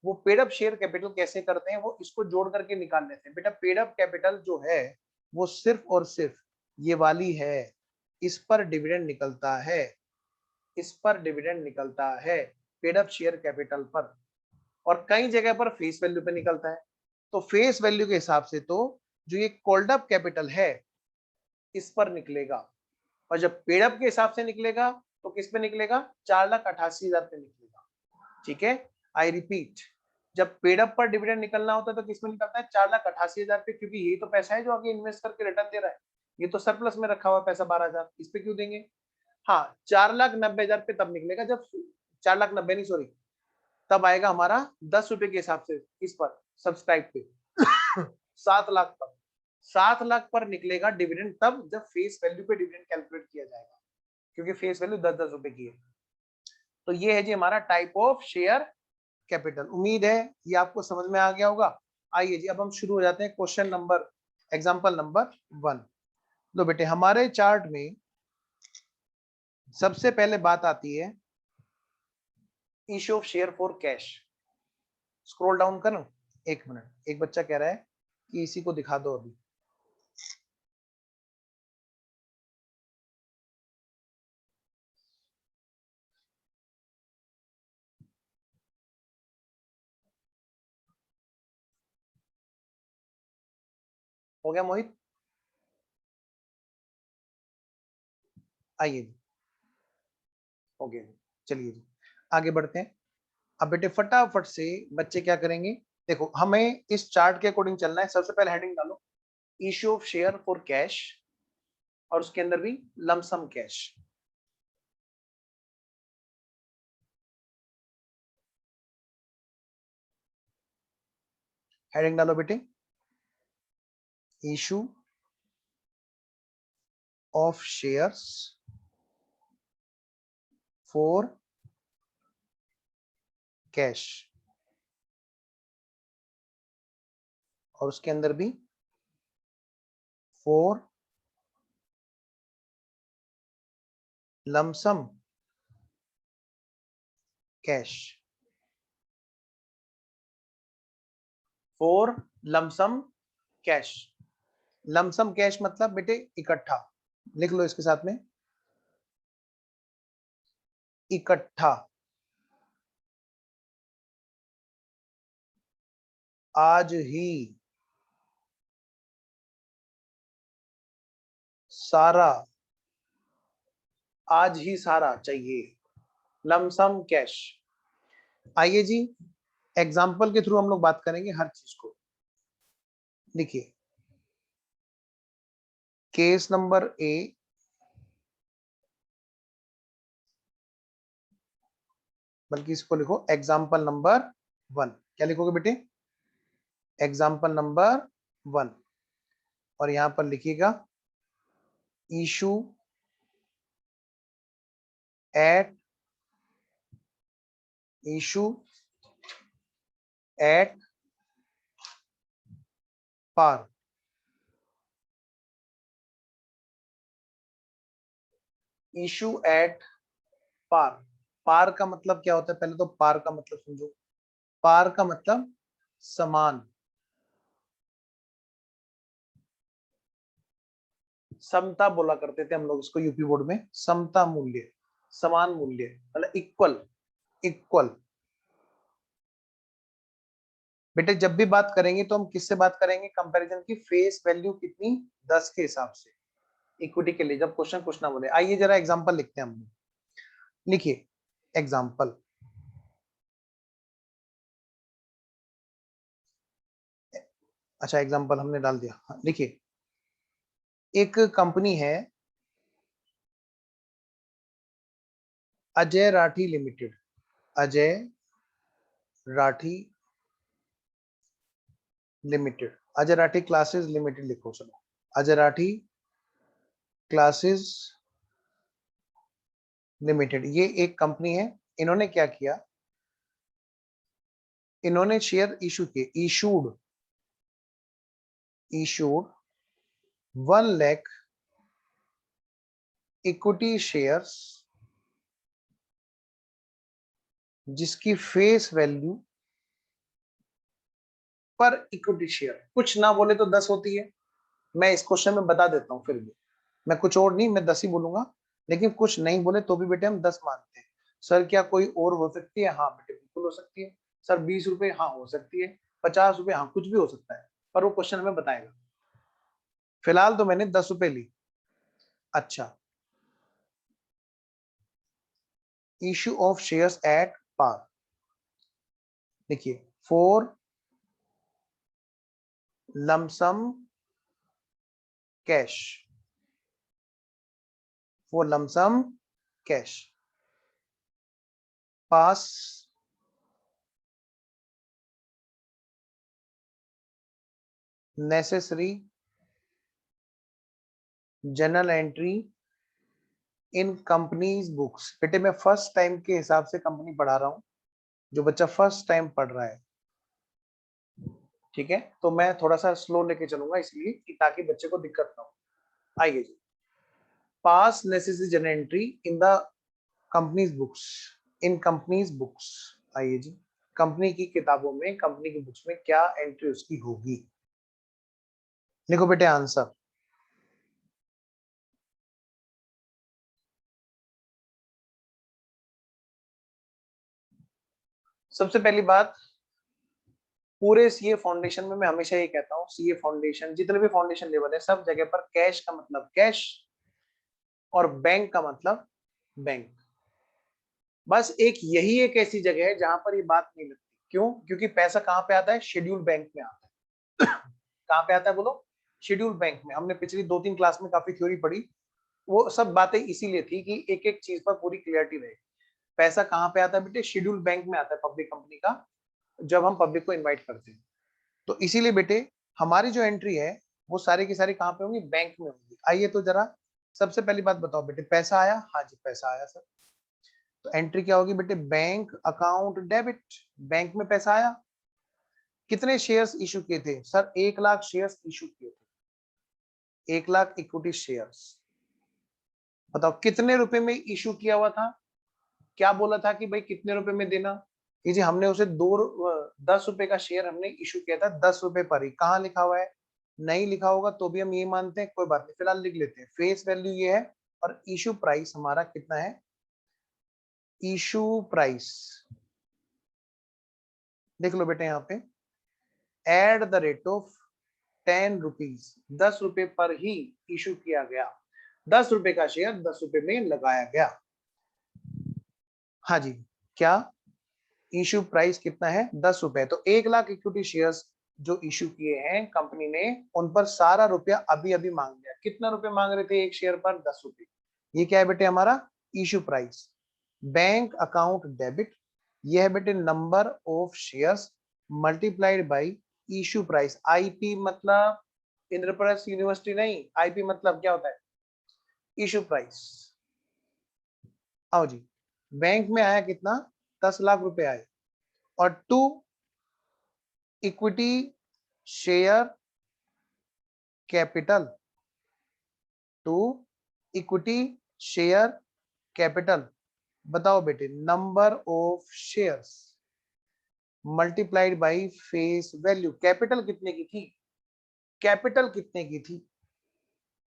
वो पेड अप शेयर कैपिटल कैसे करते हैं, वो इसको जोड़ करके निकाल लेते हैं। बेटा पेड अप कैपिटल जो है वो सिर्फ और सिर्फ ये वाली है, इस पर डिविडेंड निकलता है, इस पर डिविडेंड निकलता है, पेड अप शेयर कैपिटल पर। और कई जगह पर फेस वैल्यू पे निकलता है। तो फेस वैल्यू के हिसाब से तो जो ये कॉल्ड अप कैपिटल है इस पर निकलेगा, और जब पेड अप के हिसाब से निकलेगा तो किस पे निकलेगा, 4,88,000 पे निकलेगा। ठीक है, आई रिपीट, जब पेड अप पर डिविडेंड निकलना होता है तो किसमें निकलता है, 4,88,000 पे, क्योंकि यही तो पैसा है जो आगे इन्वेस्ट करके रिटर्न दे रहा है। ये तो सरप्लस में रखा हुआ पैसा 12,000, इस पे क्यों देंगे। हाँ, 4,90,000 पे तब निकलेगा जब, 4,90,000 नहीं सॉरी, तब आएगा हमारा 10 रुपए के हिसाब से इस पर, सब्सक्राइब पे 7 लाख पर, 7 लाख पर निकलेगा डिविडेंड तब जब फेस वैल्यू पे डिविडेंड कैलकुलेट किया जाएगा, क्योंकि फेस वैल्यू 10-10 रुपए की है। तो ये है जी हमारा टाइप ऑफ शेयर कैपिटल। उम्मीद है ये आपको समझ में आ गया होगा। आइए जी अब हम शुरू हो जाते हैं क्वेश्चन नंबर, एग्जांपल नंबर 1। लो बेटे हमारे चार्ट में सबसे पहले बात आती है issue of share for cash. Scroll down करो, एक मिनट, एक बच्चा कह रहा है कि इसी को दिखा दो अभी। हो गया मोहित, आइए जी, हो गया जी, चलिए जी आगे बढ़ते हैं। अब बेटे फटाफट से बच्चे क्या करेंगे, देखो हमें इस चार्ट के अकॉर्डिंग चलना है। सबसे पहले हेडिंग डालो, issue of share for cash, और उसके अंदर भी लमसम कैश। हेडिंग डालो बेटे, issue of shares for cash, और उसके अंदर भी for lump sum cash. For lump sum cash, lump sum cash मतलब बेटे इकट्ठा, लिख लो इसके साथ में, इकट्ठा। आज ही सारा, आज ही सारा चाहिए, लमसम कैश। आइए जी, एग्जाम्पल के थ्रू हम लोग बात करेंगे हर चीज को। देखिए, केस नंबर ए, बल्कि इसको लिखो एग्जाम्पल नंबर 1। क्या लिखोगे बेटे? Example number 1। और यहां पर लिखिएगा issue at, issue at par. Issue at par, par का मतलब क्या होता है? पहले तो पार का मतलब समझो। पार का मतलब समान, समता बोला करते थे हम लोग इसको यूपी बोर्ड में, समता मूल्य, समान मूल्य, मतलब इक्वल, इक्वल। बेटे जब भी बात करेंगे तो हम किससे बात करेंगे? कंपैरिजन की फेस वैल्यू कितनी? 10 के हिसाब से, इक्विटी के लिए जब क्वेश्चन कुछ ना बोले। आइए जरा एग्जांपल लिखते हैं हम लोग। लिखिए एग्जांपल, अच्छा एग्जांपल हमने डाल दिया। हाँ, लिखिए एक कंपनी है Ajay Rathi limited, Ajay Rathi limited, Ajay Rathi classes limited लिखो। चलो, अजय राठी क्लासेस लिमिटेड, ये एक कंपनी है। इन्होंने क्या किया? इन्होंने शेयर इशू किए, issued, issued 1 lakh equity shares, जिसकी face value per equity share, कुछ ना बोले तो 10 होती है। मैं इस क्वेश्चन में बता देता हूं, फिर भी मैं कुछ और नहीं, मैं 10 ही बोलूंगा, लेकिन कुछ नहीं बोले तो भी बेटे हम 10 मानते हैं। सर क्या कोई और हो सकती है? हाँ बेटे बिल्कुल हो सकती है। सर 20 रुपए, हाँ हो सकती है। 50 रुपए, हाँ कुछ भी हो सकता है, पर वो क्वेश्चन हमें बताएगा। फिलहाल तो मैंने 10 रुपए ली। अच्छा, issue of shares at par, देखिए for lump sum cash, for lump sum cash, pass necessary journal entry in companies books. बेटे मैं फर्स्ट टाइम के हिसाब से कंपनी पढ़ा रहा हूं, जो बच्चा फर्स्ट टाइम पढ़ रहा है, ठीक है, तो मैं थोड़ा सा स्लो लेके चलूंगा इसलिए कि ताकि बच्चे को दिक्कत ना हो। आइए जी, pass necessary journal entry in the companies books, in companies books. आइए जी, कंपनी की किताबों में, कंपनी की बुक्स में क्या एंट्री उसकी होगी? लिखो बेटे आंसर। सबसे पहली बात, पूरे सीए फाउंडेशन में मैं हमेशा ये कहता हूँ, सीए फाउंडेशन जितने भी फाउंडेशन लेवल है सब जगह पर कैश का मतलब कैश, और बैंक का मतलब बैंक। बस एक यही एक ऐसी जगह है जहां पर ये बात नहीं लगती। क्यों? क्योंकि पैसा कहां पे आता है? शेड्यूल बैंक में आता है। कहां पे आता है बोलो? शेड्यूल बैंक में हमने पिछली 2-3 क्लास में काफी थ्योरी पढ़ी, वो सब बातें इसीलिए थी कि एक एक चीज पर पूरी क्लियरिटी रहे। पैसा कहाँ पे आता है बेटे, शेड्यूल बैंक में आता है पब्लिक कंपनी का, जब हम पब्लिक को इनवाइट करते हैं। तो इसीलिए बेटे हमारी जो एंट्री है वो सारी की सारी कहाँ पे होंगी, बैंक में होंगी। आइए तो जरा सबसे पहली बात बताओ बेटे, पैसा आया, हाँ जी पैसा आया सर। तो एंट्री क्या होगी बेटे, बैंक अकाउंट डेबिट, बैंक में पैसा आया। कितने शेयर्स इशू किए थे सर, 1,00,000 शेयर्स इशू किए थे, 1,00,000 इक्विटी शेयर्स। बताओ कितने रुपए में इशू किया हुआ था, क्या बोला था कि भाई कितने रुपए में देना, ये जी हमने उसे 10 रुपए का शेयर हमने इशू किया था, 10 रुपए पर ही। कहाँ लिखा हुआ है, नहीं लिखा होगा तो भी हम ये मानते हैं, कोई बात नहीं, फिलहाल लिख लेते हैं। फेस वैल्यू ये है और इशू प्राइस हमारा कितना है, इशू प्राइस देख लो बेटे यहाँ पे, at the rate of 10 rupees, 10 रुपए पर ही इशू किया गया, 10 रुपए का शेयर 10 रुपए में लगाया गया। हाँ जी, क्या इशू प्राइस कितना है, 10 रुपए। तो 1,00,000 इक्विटी शेयर्स जो इशू किए हैं कंपनी ने, उन पर सारा रुपया अभी अभी मांग लिया। कितना रुपए मांग रहे थे एक शेयर पर, 10 रुपए। ये क्या है बेटे हमारा issue price. Bank account debit, ये है बेटे number of shares multiplied by issue price. IP मतलब इंद्रप्रस्थ यूनिवर्सिटी नहीं, आईपी मतलब क्या होता है, इशू प्राइस। आओ जी, बैंक में आया कितना, 10 लाख रुपए आए, और to equity share capital, to equity share capital. बताओ बेटे number of shares multiplied by face value. Capital कितने की थी, कैपिटल कितने की थी,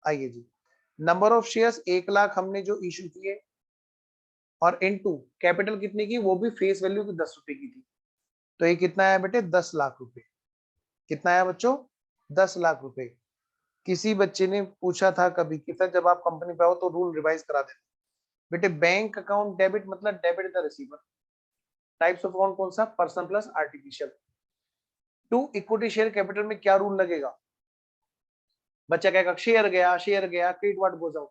आइए जी, नंबर ऑफ शेयर्स 1,00,000 हमने जो इशू किए, और इनटू कैपिटल कितने की, वो भी फेस वैल्यू की 10 रुपए की थी। तो ये कितना आया बेटे, 10 लाख रुपए। कितना आया बच्चों, 10 लाख रुपए। किसी बच्चे ने पूछा था कभी कि सर जब आप कंपनी पे आओ तो रूल रिवाइज करा देना। बेटे बैंक अकाउंट डेबिट मतलब debit the receiver. Types of account कौन सा, personal plus artificial. To equity share capital में क्या रूल लगेगा, बच्चा कहेगा शेयर गया, शेयर गया, क्रेडिट व्हाट गोज आउट।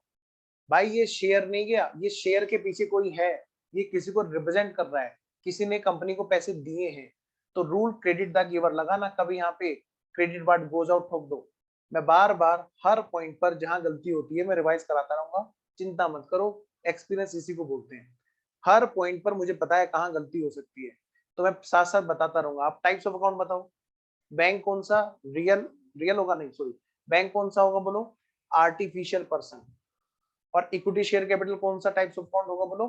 भाई ये शेयर नहीं गया, ये शेयर के पीछे कोई है, ये किसी को रिप्रेजेंट कर रहा है, किसी ने कंपनी को पैसे दिए हैं। तो रूल क्रेडिट द गिवर लगाना, कभी यहाँ पे क्रेडिट व्हाट गोज आउट ठोक दो। मैं बार बार हर पॉइंट पर जहां गलती होती है मैं रिवाइज कराता रहूंगा, चिंता मत करो, एक्सपीरियंस इसी को बोलते हैं। हर पॉइंट पर मुझे पता है कहाँ गलती हो सकती है, तो मैं साथ साथ बताता रहूंगा। आप टाइप्स ऑफ अकाउंट बताओ, बैंक कौन सा, रियल, रियल होगा नहीं सॉरी, बैंक कौन सा होगा बोलो, आर्टिफिशियल पर्सन। और इक्विटी शेयर कैपिटल कौन सा टाइप्स ऑफ अकाउंट होगा बोलो,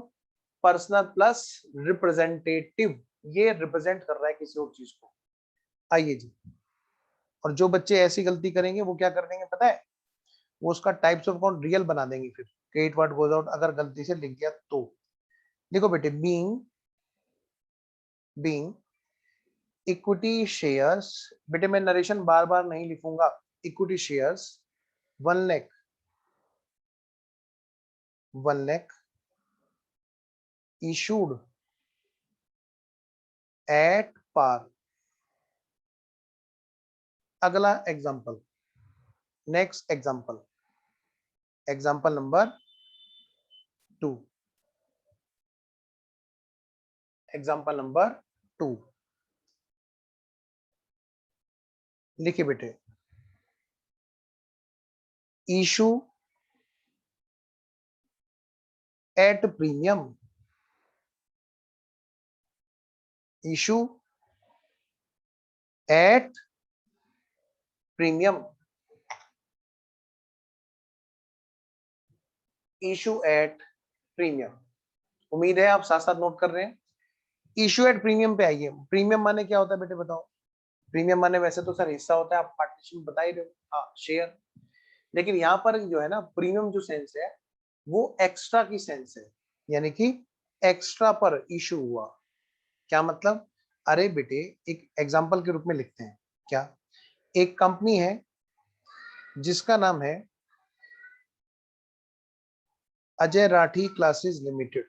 पर्सनल प्लस रिप्रेजेंटेटिव, ये रिप्रेजेंट कर रहा है किसी और चीज को। आइए जी, और जो बच्चे ऐसी गलती करेंगे वो क्या कर देंगे पता है, वो उसका टाइप्स ऑफ अकाउंट रियल बना देंगे। फिर क्रेडिट व्हाट गोज आउट अगर गलती से लिख दिया तो। देखो बेटे, बीइंग बीइंग इक्विटी शेयर्स, बेटे मैं नरेशन बार बार नहीं लिखूंगा। Equity shares 1,00,000 1,00,000 issued at par। अगला example, next example, example number 2, example number 2 लिखिए बेटे, issue at premium, issue at premium, issue at premium. उम्मीद है आप साथ साथ नोट कर रहे हैं। इशू एट प्रीमियम पे आइए। प्रीमियम माने क्या होता है बेटे बताओ, प्रीमियम माने वैसे तो सर हिस्सा होता है, आप पार्टीशन बता ही रहे हो, हाँ शेयर। लेकिन यहाँ पर जो है ना प्रीमियम जो सेंस है वो एक्स्ट्रा की सेंस है, यानी कि एक्स्ट्रा पर इशू हुआ। क्या मतलब, अरे बेटे एक एग्जांपल के रूप में लिखते हैं क्या, एक कंपनी है जिसका नाम है अजय राठी क्लासेस लिमिटेड।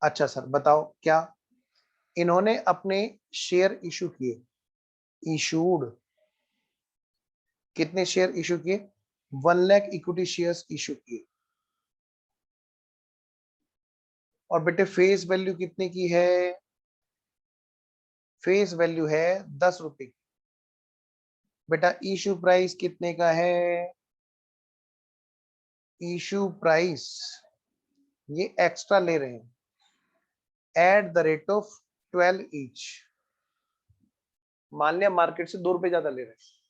अच्छा सर बताओ, क्या इन्होंने अपने शेयर इशू किए, इशूड, कितने शेयर इशू किए? 1 लाख इक्विटी शेयर्स इशू किए। और बेटे फेस वैल्यू कितने की है? फेस वैल्यू है 10 रुपए की। बेटा इशू प्राइस कितने का है? इशू प्राइस ये एक्स्ट्रा ले रहे हैं at the rate of 12 each. मान लिया मार्केट से 2 रुपए ज्यादा ले रहे हैं।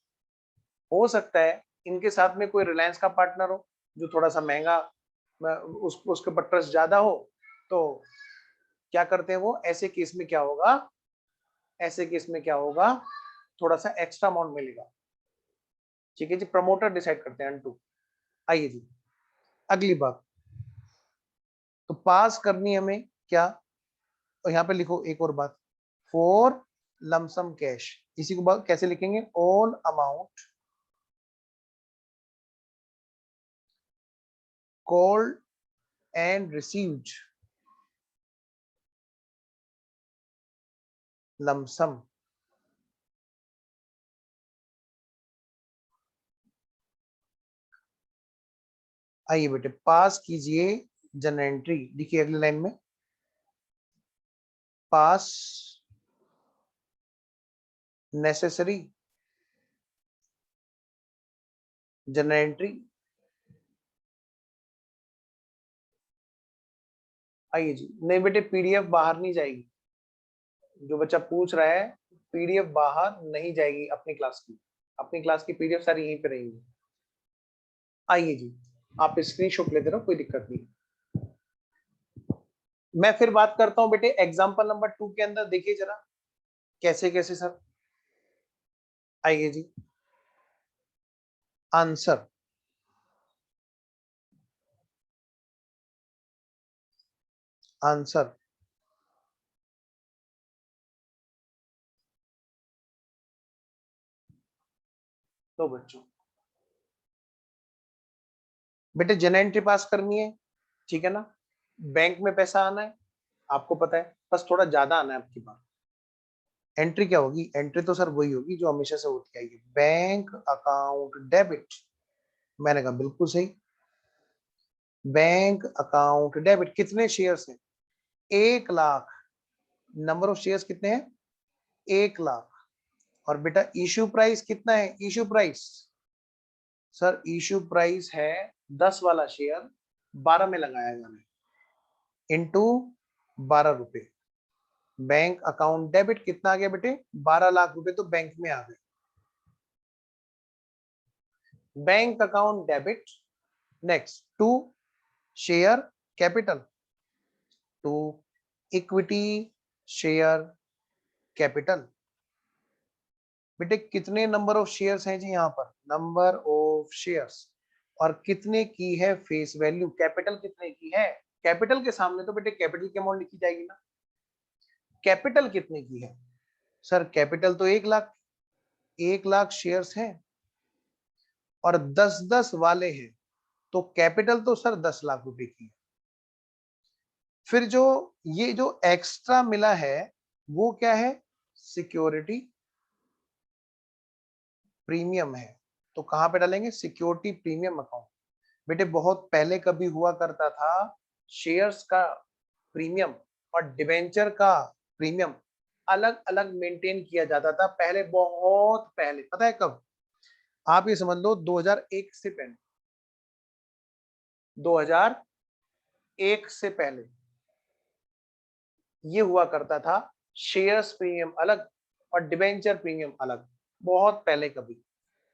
हो सकता है इनके साथ में कोई रिलायंस का पार्टनर हो जो थोड़ा सा महंगा, उसके ऊपर ट्रस्ट ज्यादा हो, तो क्या करते हैं वो, ऐसे केस में क्या होगा, ऐसे केस में क्या होगा, थोड़ा सा एक्स्ट्रा अमाउंट मिलेगा। ठीक है जी, प्रमोटर डिसाइड करते हैं अनटू। आइए जी अगली बात, तो पास करनी हमें क्या, तो यहाँ पे लिखो एक और बात, फॉर लमसम कैश, इसी को कैसे लिखेंगे, all amount called and received lump sum. आइए बेटे पास कीजिए जनरल एंट्री, देखिए अगली लाइन में, पास नेसेसरी जनरल एंट्री। आइए जी, नहीं बेटे पीडीएफ बाहर नहीं जाएगी, जो बच्चा पूछ रहा है पीडीएफ बाहर नहीं जाएगी अपनी क्लास की, अपनी क्लास की पीडीएफ सारी यहीं पे रहेंगी। आइए जी आप स्क्रीनशॉट लेते रहो, कोई दिक्कत नहीं। मैं फिर बात करता हूं बेटे एग्जांपल नंबर 2 के अंदर, देखिए जरा कैसे कैसे सर। आइए जी आंसर, आंसर तो बच्चों बेटे जनरल एंट्री पास करनी है, ठीक है ना, बैंक में पैसा आना है, आपको पता है, बस थोड़ा ज्यादा आना है आपकी बात। एंट्री क्या होगी, एंट्री तो सर वही होगी जो हमेशा से होती आएगी, बैंक अकाउंट डेबिट। मैंने कहा बिल्कुल सही, बैंक अकाउंट डेबिट, कितने शेयर्स हैं, 1 लाख, नंबर ऑफ शेयर्स कितने हैं, 1 लाख। और बेटा इशू प्राइस कितना है, issue price sir, issue price है 10 वाला शेयर 12 में लगाया जाना है, इंटू 12 रुपए। बैंक अकाउंट डेबिट कितना आ गया बेटे, 12 लाख रुपए तो बैंक में आ गए। Bank account debit, next to share capital, to equity share capital. बेटे कितने नंबर ऑफ शेयर्स हैं जी यहाँ पर, नंबर ऑफ शेयर्स, और कितने की है फेस वैल्यू, कैपिटल कितने की है, कैपिटल के सामने तो बेटे कैपिटल की अमाउंट लिखी जाएगी ना, कैपिटल कितने की है सर, कैपिटल तो 1 लाख, 1 लाख शेयर्स हैं और 10-10 वाले हैं, तो कैपिटल तो सर 10 लाख रुपए की है। फिर जो ये जो एक्स्ट्रा मिला है वो क्या है, सिक्योरिटी प्रीमियम है, तो कहां पे डालेंगे, सिक्योरिटी प्रीमियम अकाउंट। बेटे बहुत पहले कभी हुआ करता था शेयर्स का प्रीमियम और डिवेंचर का प्रीमियम अलग अलग मेंटेन किया जाता था पहले, बहुत पहले, पता है कब, आप ये समझ लो 2001 से पहले, 2001 से पहले ये हुआ करता था, शेयर्स प्रीमियम अलग और डिवेंचर प्रीमियम अलग, बहुत पहले कभी।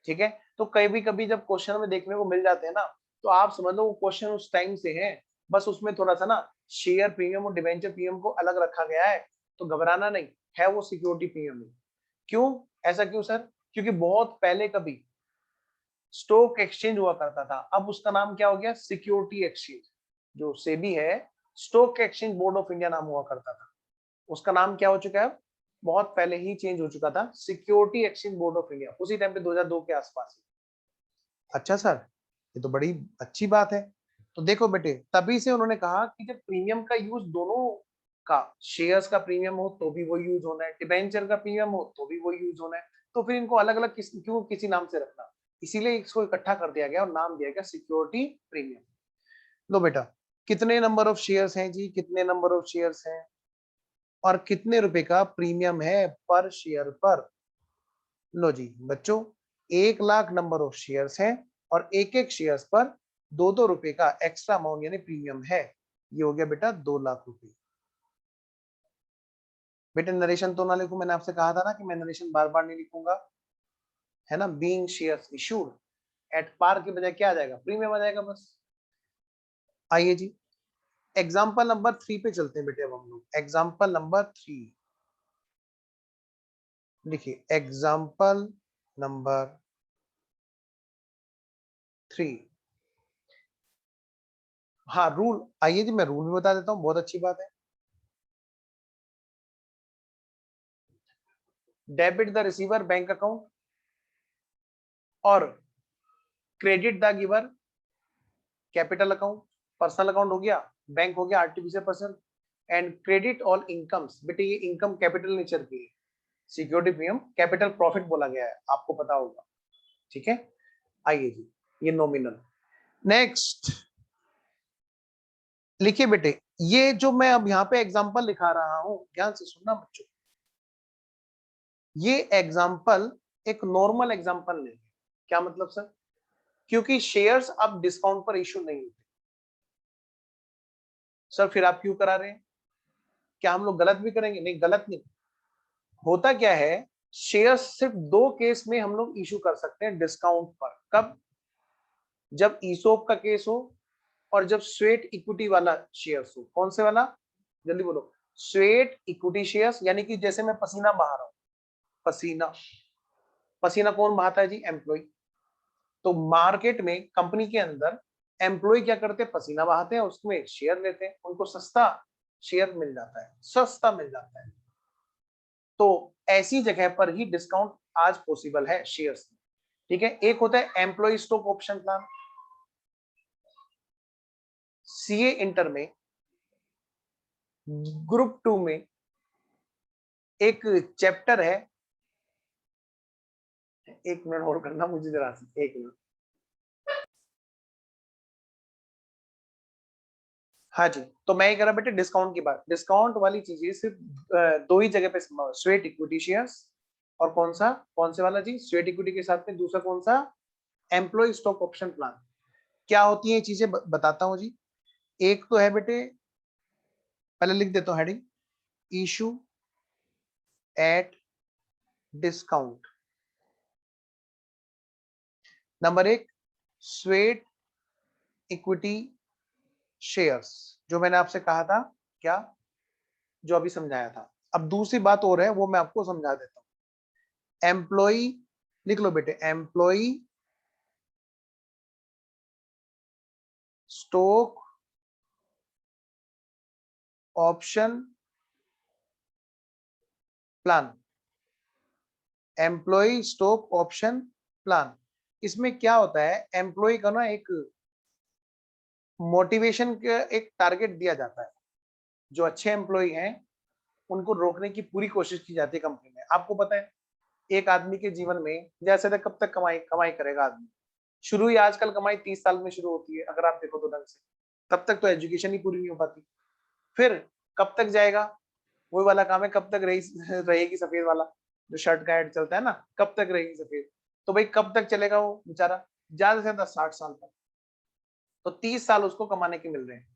ठीक है, तो कभी कभी जब क्वेश्चन में देखने को मिल जाते हैं ना, तो आप समझ लो वो क्वेश्चन उस टाइम से है, बस उसमें थोड़ा सा ना शेयर प्रीमियम और डिवेंचर प्रीमियम को अलग रखा गया है, तो घबराना नहीं है, वो सिक्योरिटी प्रीमियम है। क्यों, ऐसा क्यों सर, क्योंकि बहुत पहले कभी स्टॉक एक्सचेंज हुआ करता था, अब उसका नाम क्या हो गया, सिक्योरिटी एक्सचेंज। जो सेबी है, stock exchange board of India नाम हुआ करता था, उसका नाम क्या हो चुका है, बहुत पहले ही चेंज हो चुका था, security exchange board of India, उसी टाइम पे 2002 के आसपास। अच्छा सर, ये तो बड़ी अच्छी बात है। तो देखो बेटे तभी से उन्होंने कहा कि जब प्रीमियम का यूज दोनों का, शेयर्स का प्रीमियम हो तो भी वो यूज होना है, डिबेंचर का प्रीमियम हो तो भी वो यूज होना है, तो फिर इनको अलग अलग क्यों किसी नाम से रखना, इसीलिए इसको इकट्ठा कर दिया गया और नाम दिया गया सिक्योरिटी प्रीमियम। लो बेटा, कितने नंबर ऑफ शेयर्स हैं जी, कितने नंबर ऑफ शेयर्स हैं और कितने रुपए का प्रीमियम है पर शेयर पर। लो जी बच्चों, 1 लाख नंबर ऑफ शेयर्स हैं और एक एक शेयर्स पर 2-2 रुपए का एक्स्ट्रा अमाउंट यानी प्रीमियम है। ये हो गया बेटा 2 लाख रुपए। बेटे नरेशन तो ना लिखूं, मैंने आपसे कहा था ना कि मैं नरेशन बार बार नहीं लिखूंगा, है ना। Being shares issued at par के बजाय क्या आ जाएगा, प्रीमियम आ जाएगा बस। आइए जी एग्जाम्पल नंबर 3 पे चलते हैं बेटे। अब हम लोग एग्जाम्पल नंबर 3 देखिए, एग्जाम्पल नंबर 3। हाँ रूल, आइए जी मैं रूल भी बता देता हूँ, बहुत अच्छी बात है। Debit the receiver bank account और credit the giver capital account. Personal account हो गया, बैंक हो गया artificial person, and credit all incomes. बेटे ये इनकम कैपिटल नेचर की है, सिक्योरिटी प्रीमियम कैपिटल प्रॉफिट बोला गया है, आपको पता होगा, ठीक है। आइए जी ये नॉमिनल। नेक्स्ट लिखिए बेटे, ये जो मैं अब यहाँ पे एग्जांपल लिखा रहा हूं, ध्यान से सुनना बच्चों, ये एग्जांपल एक नॉर्मल एग्जांपल नहीं है। क्या मतलब सर, क्योंकि शेयर्स अब डिस्काउंट पर इशू नहीं होते। सर फिर आप क्यों करा रहे हैं, क्या हम लोग गलत भी करेंगे, नहीं गलत नहीं। होता क्या है, शेयर्स सिर्फ 2 केस में हम लोग इशू कर सकते हैं डिस्काउंट पर। कब, जब ईसोप का केस हो और जब स्वेट इक्विटी वाला शेयर्स हो। कौन से वाला, जल्दी बोलो। स्वेट इक्विटी शेयर्स, यानी कि जैसे मैं पसीना बहा रहा हूं, पसीना, पसीना कौन बहाता है जी, एम्प्लॉय। तो मार्केट में कंपनी के अंदर एम्प्लॉय क्या करते हैं, पसीना बहाते हैं, उसमें शेयर लेते हैं, उनको सस्ता शेयर मिल जाता है, सस्ता मिल जाता है। तो ऐसी जगह पर ही डिस्काउंट आज पॉसिबल है शेयर्स में, ठीक है। एक होता है employ stock option plan, CA inter में ग्रुप 2 में एक चैप्टर है। एक मिनट होल्ड करना मुझे जरा सी, एक मिनट। हाँ जी, तो मैं ये कह रहा बेटे डिस्काउंट की बात, डिस्काउंट वाली चीजें सिर्फ 2 ही जगह पे संभव है, स्वेट इक्विटी शेयर्स और कौन सा, कौन से वाला जी, स्वेट इक्विटी के साथ में दूसरा कौन सा, एम्प्लॉय स्टॉक ऑप्शन प्लान। क्या होती है चीजें बताता हूं जी। एक तो है बेटे, पहले लिख देता हूं heading, issue at discount. Number 1 sweat equity shares, जो मैंने आपसे कहा था, क्या, जो अभी समझाया था। अब दूसरी बात और है, वो मैं आपको समझा देता हूं। एम्प्लॉय, लिख लो बेटे, employ stock option plan, employ stock option plan. इसमें क्या होता है, एम्प्लॉय का ना एक मोटिवेशन का एक टारगेट दिया जाता है। जो अच्छे एम्प्लॉय हैं उनको रोकने की पूरी कोशिश की जाती है कंपनी में। आपको पता है एक आदमी के जीवन में जैसे तक कब तक कमाई कमाई करेगा आदमी, शुरू ही आजकल कमाई 30 साल में शुरू होती है अगर आप देखो तो ढंग से, तब तक तो एजुकेशन ही पूरी नहीं हो पाती। फिर कब तक जाएगा, वही वाला काम है, कब तक रही रहेगी सफेद वाला, जो शर्ट का एड चलता है ना, कब तक रहेगी सफेद। तो भाई कब तक चलेगा वो बेचारा, ज्यादा से ज्यादा 60 साल तक। तो 30 साल उसको कमाने के मिल रहे हैं,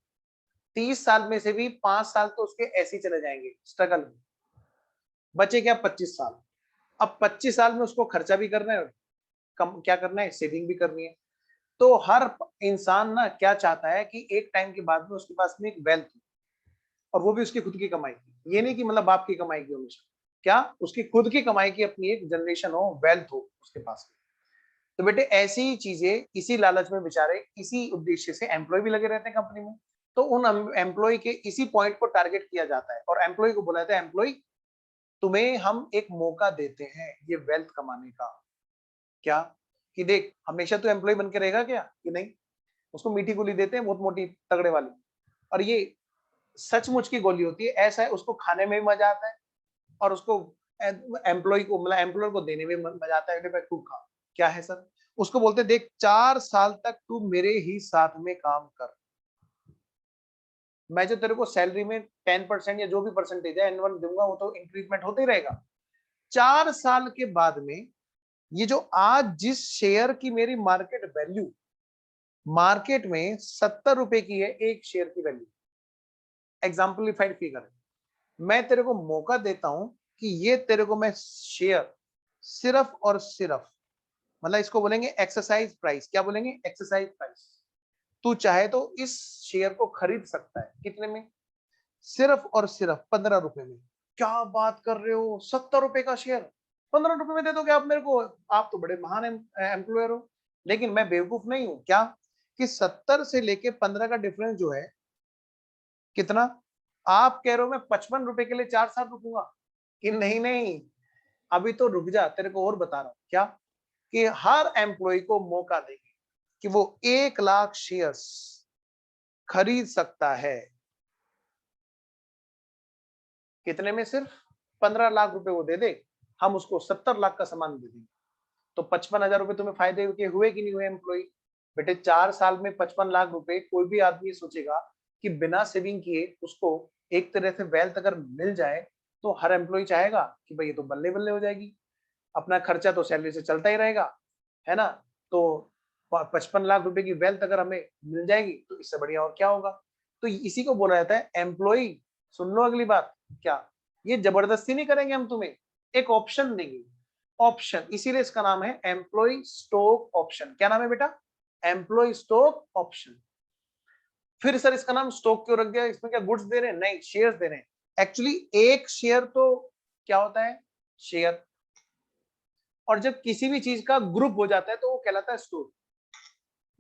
30 साल में से भी 5 साल तो उसके ऐसे ही चले जाएंगे स्ट्रगल में, बचे क्या 25 साल। अब 25 साल में उसको खर्चा भी करना है, कम क्या करना है, सेविंग भी करनी है। तो हर इंसान ना क्या चाहता है कि एक टाइम के बाद में उसके पास में एक वेल्थ हो, और वो भी उसकी खुद की कमाई की, ये नहीं कि मतलब बाप की कमाई की हमेशा, क्या उसकी खुद की कमाई की अपनी एक जनरेशन हो, वेल्थ हो उसके पास में। तो बेटे ऐसी ही चीजें, इसी लालच में बेचारे, इसी उद्देश्य से एम्प्लॉय भी लगे रहते हैं कंपनी में। तो उन एम्प्लॉय के इसी पॉइंट को टारगेट किया जाता है और एम्प्लॉय को बोला जाता है, एम्प्लॉय तुम्हें हम एक मौका देते हैं ये वेल्थ कमाने का। क्या, कि देख हमेशा तो एम्प्लॉय बन के रहेगा क्या, कि नहीं, उसको मीठी गोली देते हैं बहुत मोटी तगड़े वाली, और ये सचमुच की गोली होती है, ऐसा है उसको खाने में भी मजा आता है और उसको एम्प्लॉय को, मतलब एम्प्लॉयर को देने में मजा आता है, भाई तू खा। क्या है सर? उसको बोलते हैं देख 4 साल तक तू मेरे ही साथ में काम कर, मैं जो तेरे को सैलरी में 10% या जो भी परसेंटेज है एनुअल दूंगा वो तो इंक्रीजमेंट होते ही रहेगा। 4 साल के बाद में ये जो आज जिस शेयर की मेरी मार्केट वैल्यू मार्केट में 70 रुपए की है एक शेयर की वैल्यू, एग्जाम्पलीफाइड फिगर, मैं तेरे को मौका देता हूं कि ये तेरे को मैं शेयर सिर्फ और सिर्फ, मतलब इसको बोलेंगे एक्सरसाइज प्राइस। क्या बोलेंगे? Exercise price. तू चाहे तो इस शेयर को खरीद सकता है कितने में? सिर्फ और सिर्फ 15 रुपए में। क्या बात कर रहे हो, 70 रुपए का शेयर 15 रुपए में दे दोगे आप मेरे को? आप तो बड़े महान एम्प्लॉयर हो। लेकिन मैं बेवकूफ नहीं हूं क्या कि 70 से लेके 15 का डिफरेंस जो है कितना, आप कह रहे हो मैं 55 रुपए के लिए 4 साल रुकूंगा? कि नहीं नहीं, अभी तो रुक जा, तेरे को और बता रहा हूं क्या कि हर एम्प्लॉय को मौका देंगे कि वो 1 लाख शेयर्स खरीद सकता है। कितने में? सिर्फ 15 लाख रुपए वो दे दे, हम उसको 70 लाख का सामान दे देंगे। तो 55,000 रुपए तुम्हें फायदे के हुए कि नहीं हुए एम्प्लॉय? बेटे 4 साल में 55 लाख रुपए, कोई भी आदमी सोचेगा कि बिना सेविंग किए उसको एक तरह से वेल्थ अगर मिल जाए तो हर एम्प्लॉय चाहेगा कि भाई ये तो बल्ले बल्ले हो जाएगी, अपना खर्चा तो सैलरी से चलता ही रहेगा, है ना? तो 55 लाख रुपए की वेल्थ अगर हमें मिल जाएगी तो इससे बढ़िया और क्या होगा? तो इसी को बोला जाता है एम्प्लॉय। सुन लो अगली बात, क्या ये जबरदस्ती नहीं करेंगे हम, तुम्हें एक ऑप्शन देंगे। ऑप्शन, इसीलिए इसका नाम है एम्प्लॉय स्टॉक ऑप्शन। क्या नाम है बेटा? Employ stock option. फिर सर इसका नाम स्टॉक क्यों रख दिया? इसमें क्या गुड्स दे रहे हैं? नहीं, शेयर्स दे रहे हैं। एक्चुअली एक शेयर तो क्या होता है? शेयर। और जब किसी भी चीज का ग्रुप हो जाता है तो वो कहलाता है स्टॉक।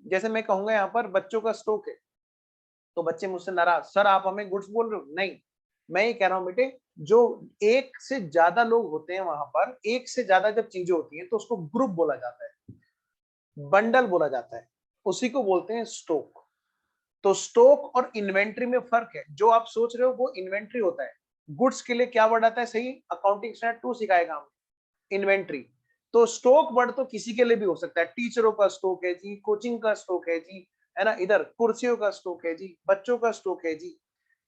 जैसे मैं कहूंगा यहाँ पर बच्चों का स्टॉक है, तो बच्चे मुझसे नाराज, सर आप हमें गुड्स बोल रहे हो? नहीं, मैं ये कह रहा हूँ बेटे, जो एक से ज्यादा लोग होते हैं वहां पर, एक से ज्यादा जब चीजें होती हैं तो उसको ग्रुप बोला जाता है, बंडल बोला जाता है, उसी को बोलते हैं स्टॉक। तो स्टॉक और इन्वेंट्री में फर्क है। जो आप सोच रहे हो वो इन्वेंट्री होता है। गुड्स के लिए क्या वर्ड आता है? सही, अकाउंटिंग स्टैंडर्ड 2 सिखाएगा हम, इन्वेंट्री। तो स्टॉक वर्ड तो किसी के लिए भी हो सकता है, टीचरों का स्टॉक है जी, कोचिंग का स्टॉक है जी, है ना, इधर कुर्सियों का स्टॉक है जी, बच्चों का स्टॉक है जी,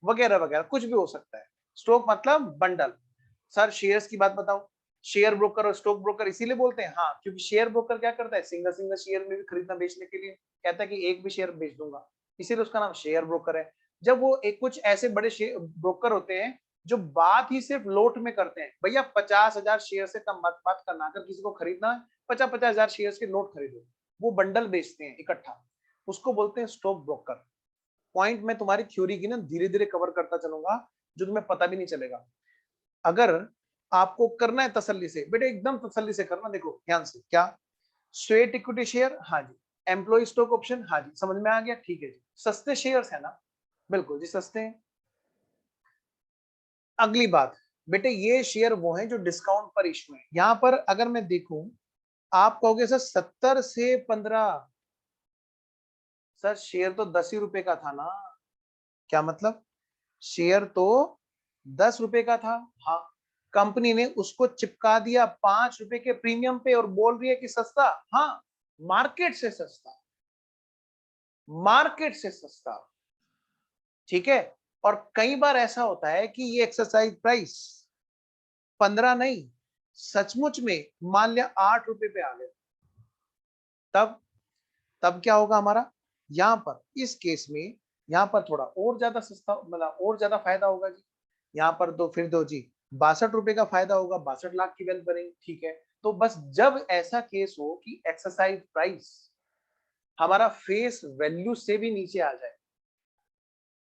वगैरह वगैरह, कुछ भी हो सकता है। स्टॉक मतलब बंडल। सर शेयर्स की बात बताओ, शेयर ब्रोकर और स्टॉक ब्रोकर इसीलिए बोलते हैं, हाँ, क्योंकि शेयर ब्रोकर क्या करता है? सिंगल सिंगल शेयर में भी खरीदना बेचने के लिए कहता है कि एक भी शेयर बेच दूंगा, इसीलिए उसका नाम शेयर ब्रोकर है। जब वो एक कुछ ऐसे बड़े ब्रोकर होते हैं जो बात ही सिर्फ लोट में करते हैं, भैया 50,000 शेयर से कम मत बात करना, अगर किसी को खरीदना है 50,000 शेयर के नोट खरीदो, वो बंडल बेचते हैं इकट्ठा, उसको बोलते हैं स्टॉक ब्रोकर। पॉइंट मैं तुम्हारी थ्योरी की ना धीरे धीरे कवर करता चलूंगा, जो तुम्हें पता भी नहीं चलेगा। अगर आपको करना है तसल्ली से बेटे, एकदम तसल्ली से करना, देखो ध्यान से, क्या स्वेट इक्विटी शेयर? हाँ जी। Employ stock option? हाँ जी, समझ में आ गया, ठीक है जी। सस्ते शेयर्स है ना? बिल्कुल जी सस्ते हैं। अगली बात बेटे, ये शेयर वो है जो डिस्काउंट पर इशू है। यहां पर अगर मैं देखूं, आप कहोगे सर 70 से 15, सर शेयर तो 10 ही रुपए का था ना। क्या मतलब? शेयर तो 10 रुपए का था, हाँ, कंपनी ने उसको चिपका दिया 5 रुपए के प्रीमियम पे और बोल रही है कि सस्ता। हाँ, मार्केट से सस्ता, मार्केट से सस्ता, ठीक है। और कई बार ऐसा होता है कि ये एक्सरसाइज प्राइस 15 नहीं, सचमुच में मान लिया 8 रुपए पे आ गए, तब तब क्या होगा हमारा? यहाँ पर इस केस में यहाँ पर थोड़ा और ज्यादा सस्ता, मतलब और ज्यादा फायदा होगा जी। यहाँ पर दो, फिर दो जी, 62 रुपए का फायदा होगा, 62 लाख की वेल्थ बनेगी, ठीक है। तो बस जब ऐसा केस हो कि एक्सरसाइज प्राइस हमारा फेस वैल्यू से भी नीचे आ जाए,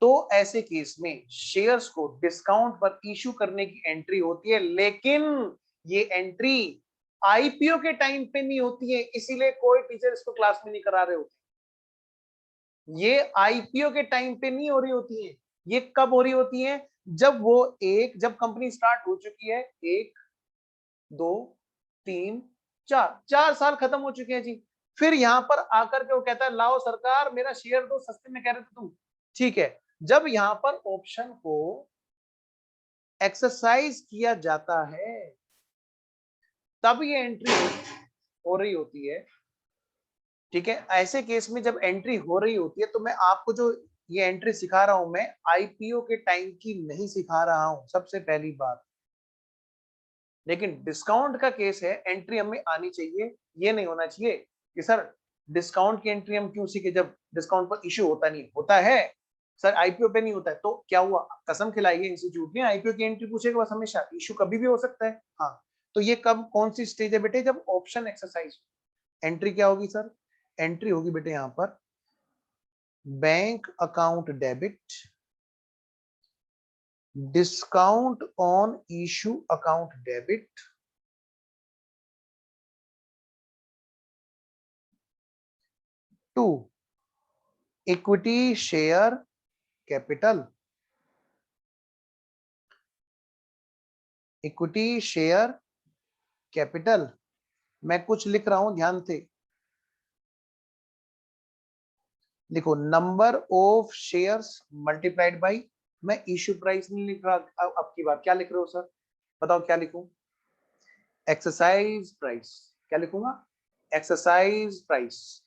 तो ऐसे केस में शेयर्स को डिस्काउंट पर इशू करने की एंट्री होती है। लेकिन ये एंट्री आईपीओ के टाइम पे नहीं होती है, इसीलिए कोई टीचर इसको क्लास में नहीं करा रहे होते। ये आईपीओ के टाइम पे नहीं हो रही होती है, ये कब हो रही होती है? जब कंपनी स्टार्ट हो चुकी है, 1, 2, 3, 4, 4 साल खत्म हो चुके हैं जी। फिर यहां पर आकर के वो कहता है लाओ सरकार मेरा शेयर दो, सस्ते में कह रहे थे तुम, ठीक है। जब यहां पर ऑप्शन को एक्सरसाइज किया जाता है तब ये एंट्री हो रही होती है। ठीक है, ऐसे केस में जब एंट्री हो रही होती है तो मैं आपको जो ये एंट्री सिखा रहा हूं, मैं आईपीओ के टाइम की नहीं सिखा रहा हूं, सबसे पहली बात। लेकिन डिस्काउंट का केस है, एंट्री हमें आनी चाहिए। ये नहीं होना चाहिए कि सर डिस्काउंट की एंट्री हम क्यों सीखे जब डिस्काउंट पर इश्यू होता नहीं। होता है सर, आईपीओ पे नहीं होता है, तो क्या हुआ, कसम खिलाइए इंस्टीट्यूट ने, आईपीओ की एंट्री पूछेगा बस हमेशा, इश्यू कभी भी हो सकता है। हाँ, तो ये कब, कौन सी स्टेज है बेटे, जब ऑप्शन एक्सरसाइज। एंट्री क्या होगी सर, एंट्री होगी बेटे यहां पर bank account debit, discount on issue account debit, to equity share capital, equity share capital. मैं कुछ लिख रहा हूं, ध्यान से लिखो, number of shares multiplied by, मैं इश्यू प्राइस नहीं लिख रहा। अब की बार क्या लिख रहे हो सर, बताओ क्या लिखूं, एक्सरसाइज प्राइस। क्या लिखूंगा, exercise price,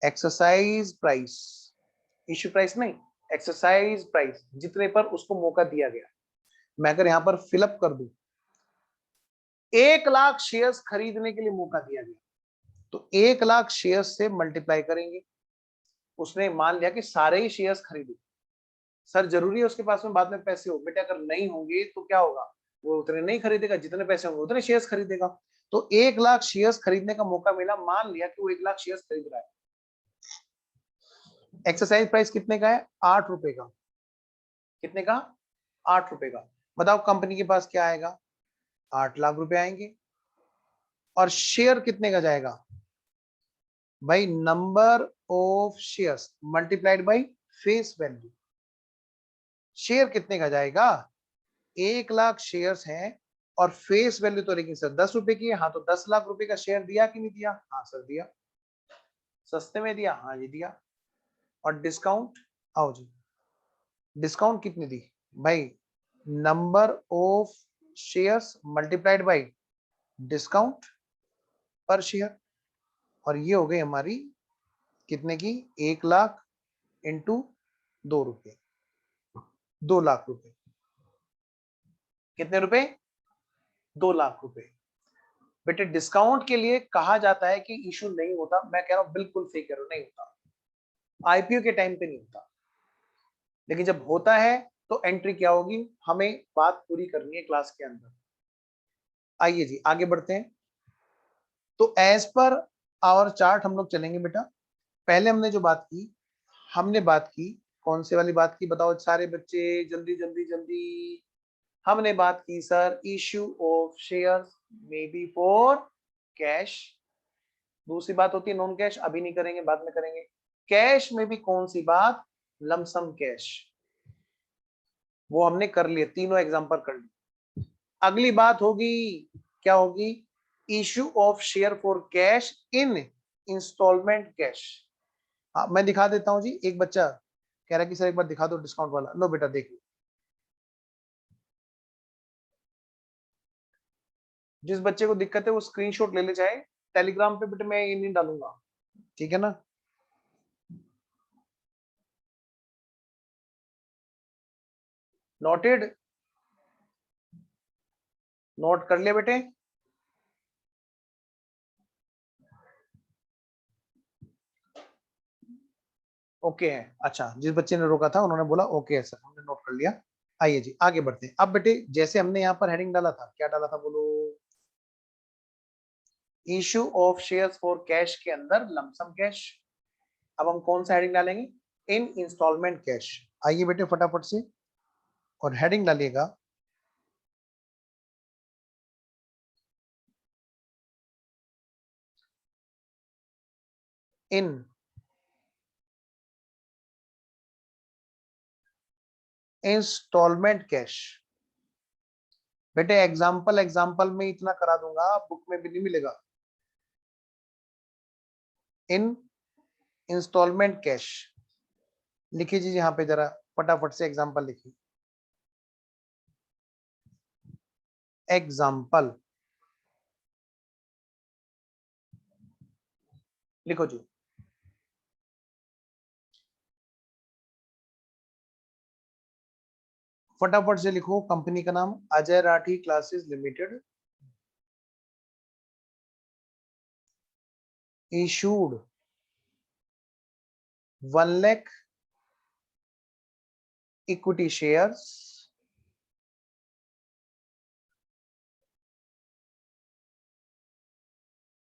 exercise price, issue price नहीं, एक्सरसाइज प्राइस, जितने पर उसको मौका दिया गया। मैं अगर यहां पर फिलअप कर दूं, 1 लाख शेयर्स खरीदने के लिए मौका दिया गया, तो 1 लाख शेयर्स से मल्टीप्लाई करेंगे। उसने मान लिया कि सारे ही शेयर्स खरीदे। सर जरूरी है उसके पास में बाद में पैसे हो, बेटे अगर नहीं होंगे तो क्या होगा, वो उतने नहीं खरीदेगा, जितने पैसे होंगे उतने शेयर्स खरीदेगा। तो 1 लाख शेयर्स खरीदने का मौका मिला, मान लिया कि वो 1 लाख शेयर्स खरीद रहा है। एक्सरसाइज प्राइस कितने का है, 8 रुपए का। कितने का, 8 रुपए का। बताओ कंपनी के पास क्या आएगा, 8 लाख रुपए आएंगे। और शेयर कितने का जाएगा भाई, number of shares multiplied by face value. Share कितने का जाएगा, 1 लाख शेयर्स हैं और फेस वैल्यू तो लेकिन सर 10 रुपए की है। हाँ, तो 10 लाख रुपए का शेयर दिया कि नहीं दिया, हाँ सर दिया। सस्ते में दिया, हाँ जी दिया। और डिस्काउंट, आओ जी, डिस्काउंट कितनी दी भाई, number of shares multiplied by discount पर शेयर। और ये हो गई हमारी कितने की, 1 लाख इंटू 2 रुपए, 2 लाख रुपए। कितने रुपए, 2 लाख रुपए। बेटे डिस्काउंट के लिए कहा जाता है कि इशू नहीं होता, मैं कह रहा हूं बिल्कुल सही कह रहा हूं, नहीं होता, आईपीओ के टाइम पे नहीं होता। लेकिन जब होता है तो एंट्री क्या होगी, हमें बात पूरी करनी है क्लास के अंदर। आइए जी आगे बढ़ते हैं। तो एज पर आवर चार्ट हम लोग चलेंगे बेटा। पहले हमने जो बात की, हमने बात की कौन से वाली बात की, बताओ सारे बच्चे, जल्दी जल्दी जल्दी। हमने बात की sir, issue of shares may be for cash. दूसरी बात होती है नॉन कैश, अभी नहीं करेंगे, बाद में करेंगे। कैश में भी कौन सी बात, लमसम कैश, वो हमने कर लिए, तीनों एग्जांपल कर लिए। अगली बात होगी, क्या होगी, issue of share for cash in instalment cash. हाँ मैं दिखा देता हूं जी, एक बच्चा कह रहा है कि सर एक बार दिखा दो डिस्काउंट वाला, लो बेटा देख लो। जिस बच्चे को दिक्कत है वो स्क्रीनशॉट ले ले, चाहे टेलीग्राम पे, बेटा मैं ये नहीं डालूंगा, ठीक है ना। नोटेड, नोट कर लिया बेटे। ओके है, अच्छा जिस बच्चे ने रोका था उन्होंने बोला ओके है सर, हमने नोट कर लिया। आइए जी आगे बढ़ते हैं। अब बेटे जैसे हमने यहाँ पर हेडिंग डाला था, क्या डाला था बोलो, issue of shares for cash के अंदर लमसम कैश। अब हम कौन सा हेडिंग डालेंगे, इन इंस्टॉलमेंट कैश। आइए बेटे फटाफट से, और हेडिंग डालिएगा इन इंस्टॉलमेंट कैश। बेटे एग्जाम्पल एग्जाम्पल में इतना करा दूंगा, बुक में भी नहीं मिलेगा। इन इंस्टॉलमेंट कैश लिखिए जी यहाँ पे, जरा फटाफट से एग्जाम्पल लिखिए। एग्जाम्पल, लिखो जी। फटाफट से लिखो कंपनी का नाम, Ajay Rathi classes limited, issued 1 lakh equity shares,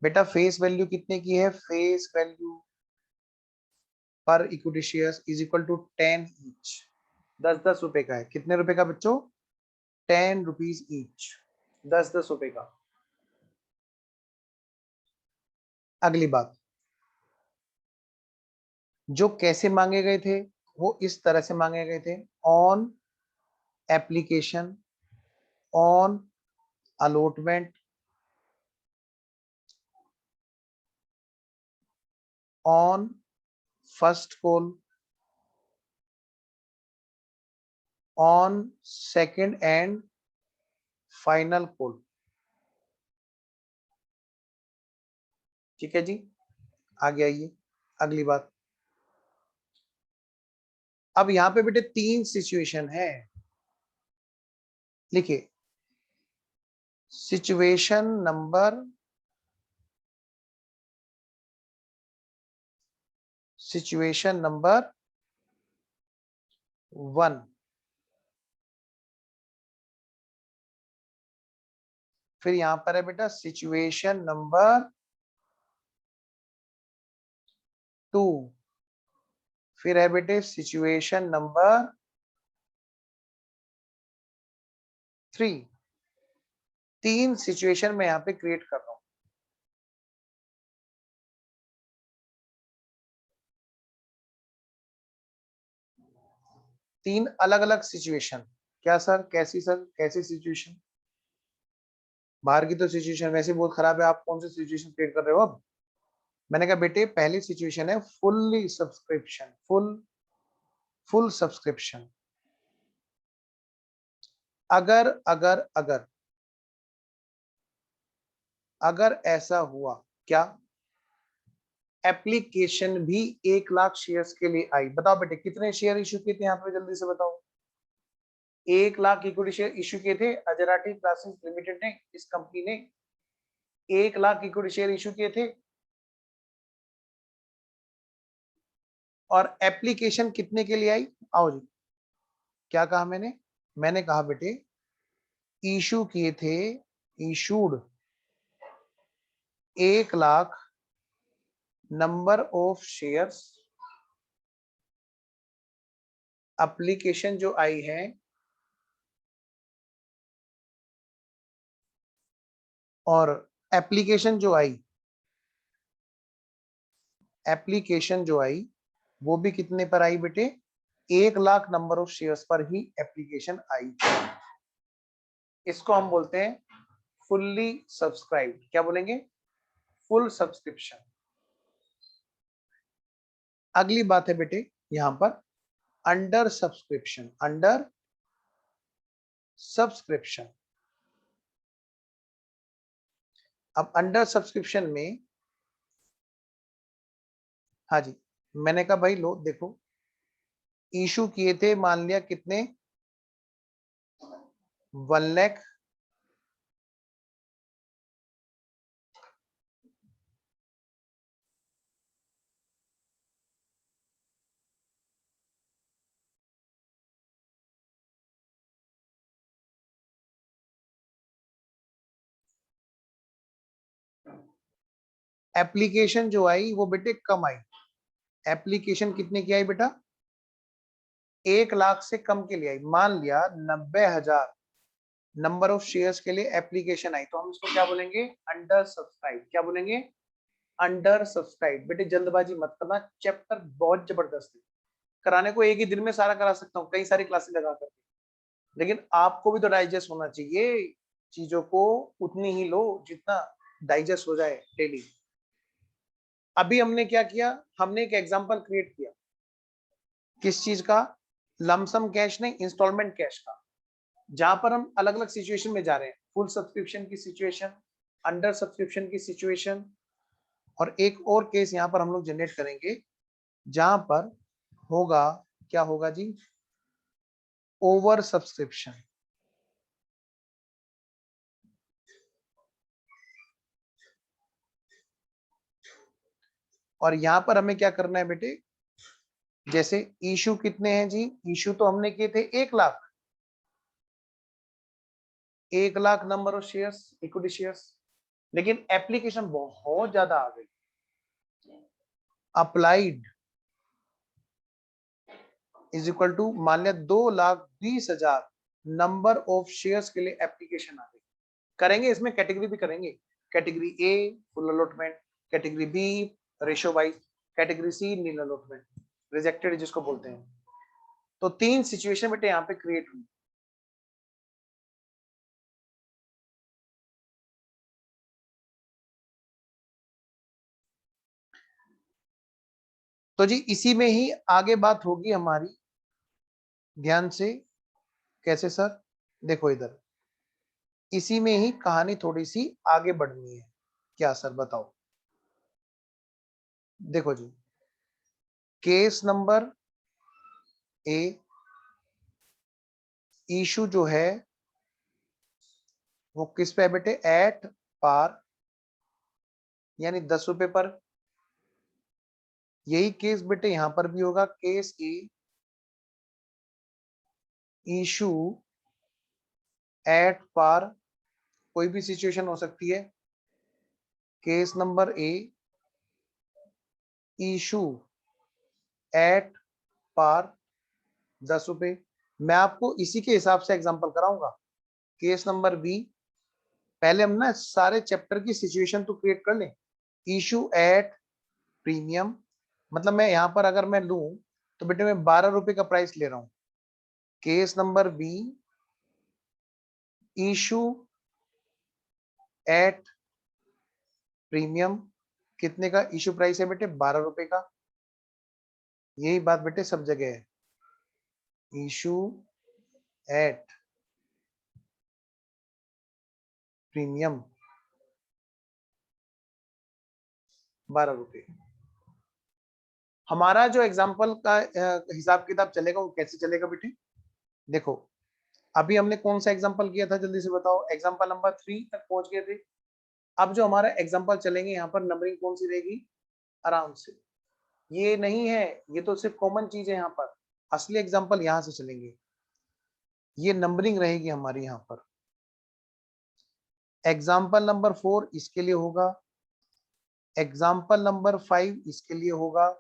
बेटा फेस वैल्यू कितने की है? Face value per equity shares is equal to 10 each, 10-10 रुपए का है। कितने रुपए का बच्चों? 10 रुपीज ईच, 10-10 रुपए का। अगली बात, जो कैसे मांगे गए थे वो इस तरह से मांगे गए थे, on application, on allotment, on first call, on second and final call. ठीक है जी, आगे आइए। अगली बात, अब यहां पे बेटे 3 सिचुएशन है, लिखिए। सिचुएशन नंबर 1, फिर यहां पर है बेटा सिचुएशन नंबर 2, फिर है बेटे सिचुएशन नंबर 3। 3 सिचुएशन में यहां पे क्रिएट कर रहा हूं। तीन अलग अलग सिचुएशन। क्या सर? कैसी सर? कैसी सिचुएशन? बाहर की तो सिचुएशन वैसे बहुत खराब है, आप कौन सी सिचुएशन क्रिएट कर रहे हो अब? मैंने कहा बेटे पहली सिचुएशन है फुल्ली सब्सक्रिप्शन, फुल सब्सक्रिप्शन। अगर अगर अगर अगर ऐसा हुआ, क्या एप्लीकेशन भी 1 लाख शेयर्स के लिए आई? बताओ बेटे कितने शेयर इशू किए थे यहाँ पे, जल्दी से बताओ। 1 लाख इक्विटी शेयर इशू किए थे अजय राठी क्लासेस लिमिटेड ने, इस कंपनी ने 1 लाख इक्विटी शेयर इशू किए थे। और एप्लीकेशन कितने के लिए आई? आओ जी, क्या कहा मैंने? मैंने कहा बेटे इशू किए थे, issued 1 lakh number of shares. Application जो आई है और एप्लीकेशन जो आई, एप्लीकेशन जो आई वो भी कितने पर आई बेटे? 1 लाख नंबर ऑफ शेयर्स पर ही एप्लीकेशन आई। इसको हम बोलते हैं फुल्ली सब्सक्राइब्ड। क्या बोलेंगे? Full subscription. अगली बात है बेटे यहां पर अंडर सब्सक्रिप्शन, अंडर सब्सक्रिप्शन। अब अंडर सब्सक्रिप्शन में, हाँ जी, मैंने कहा भाई लो देखो, इशू किए थे मान लिया कितने, 1 लाख, एप्लीकेशन जो आई वो बेटे कम आई। एप्लीकेशन कितने की आई बेटा? 1 लाख से कम के लिए आई। मान लिया 90,000 नंबर ऑफ शेयर्स के लिए एप्लीकेशन आई, तो हम इसको क्या बोलेंगे? Under subscribe. क्या बोलेंगे? Under subscribe. बेटे जल्दबाजी मत करना, चैप्टर बहुत जबरदस्त है, कराने को एक ही दिन में सारा करा सकता हूँ, कई सारी क्लासेस लगा करके, लेकिन आपको भी तो डाइजेस्ट होना चाहिए चीजों को, उतनी ही लो जितना डाइजेस्ट हो जाए डेली। अभी हमने क्या किया? हमने एक एग्जांपल क्रिएट किया, किस चीज का? लमसम कैश नहीं, इंस्टॉलमेंट कैश का, जहां पर हम अलग अलग सिचुएशन में जा रहे हैं। फुल सब्सक्रिप्शन की सिचुएशन, अंडर सब्सक्रिप्शन की सिचुएशन, और एक और केस यहाँ पर हम लोग जनरेट करेंगे जहां पर होगा, क्या होगा जी, ओवर सब्सक्रिप्शन। और यहां पर हमें क्या करना है बेटे, जैसे इशू कितने हैं जी, इशू तो हमने किए थे 1 lakh, 1 lakh number of shares, equity shares, लेकिन एप्लीकेशन बहुत ज्यादा आ गई। अप्लाइड इज इक्वल टू मान लिया 2,20,000 नंबर ऑफ शेयर्स के लिए एप्लीकेशन आ गई। करेंगे इसमें कैटेगरी भी करेंगे, category A full allotment, category B ratio wise, category C nil allotment, rejected जिसको बोलते हैं। तो 3 सिचुएशन बेटे यहाँ पे क्रिएट हुई। तो जी इसी में ही आगे बात होगी हमारी, ध्यान से। कैसे सर, देखो इधर, इसी में ही कहानी थोड़ी सी आगे बढ़नी है। क्या सर बताओ, देखो जी, केस नंबर ए, इशू जो है वो किस पे है बेटे, एट पार, यानी 10 रुपए पर। यही केस बेटे यहां पर भी होगा, case A, issue at par, कोई भी सिचुएशन हो सकती है। Case number A, issue at par 10 रुपए। मैं आपको इसी के हिसाब से एग्जांपल कराऊंगा। केस नंबर बी, पहले हम ना सारे चैप्टर की सिचुएशन तो क्रिएट कर लें। इशू एट प्रीमियम, मतलब मैं यहां पर अगर मैं लूं तो बेटे मैं 12 रुपए का प्राइस ले रहा हूं। Case number B, issue at premium, कितने का इशू प्राइस है बेटे, 12 रुपए का। यही बात बेटे सब जगह है, इशू एट प्रीमियम 12 रुपए। हमारा जो एग्जाम्पल का हिसाब किताब चलेगा वो कैसे चलेगा बेटे, देखो अभी हमने कौन सा एग्जाम्पल किया था, जल्दी से बताओ, एग्जाम्पल नंबर 3 तक पहुंच गए थे। अब जो हमारा एग्जाम्पल चलेंगे यहाँ पर नंबरिंग कौन सी रहेगी, आराम से, ये नहीं है, ये तो सिर्फ कॉमन चीज है यहाँ पर, असली एग्जाम्पल यहाँ से चलेंगे। ये नंबरिंग रहेगी हमारी यहाँ पर। एग्जाम्पल नंबर 4 इसके लिए होगा, एग्जाम्पल नंबर 5 इसके लिए होगा,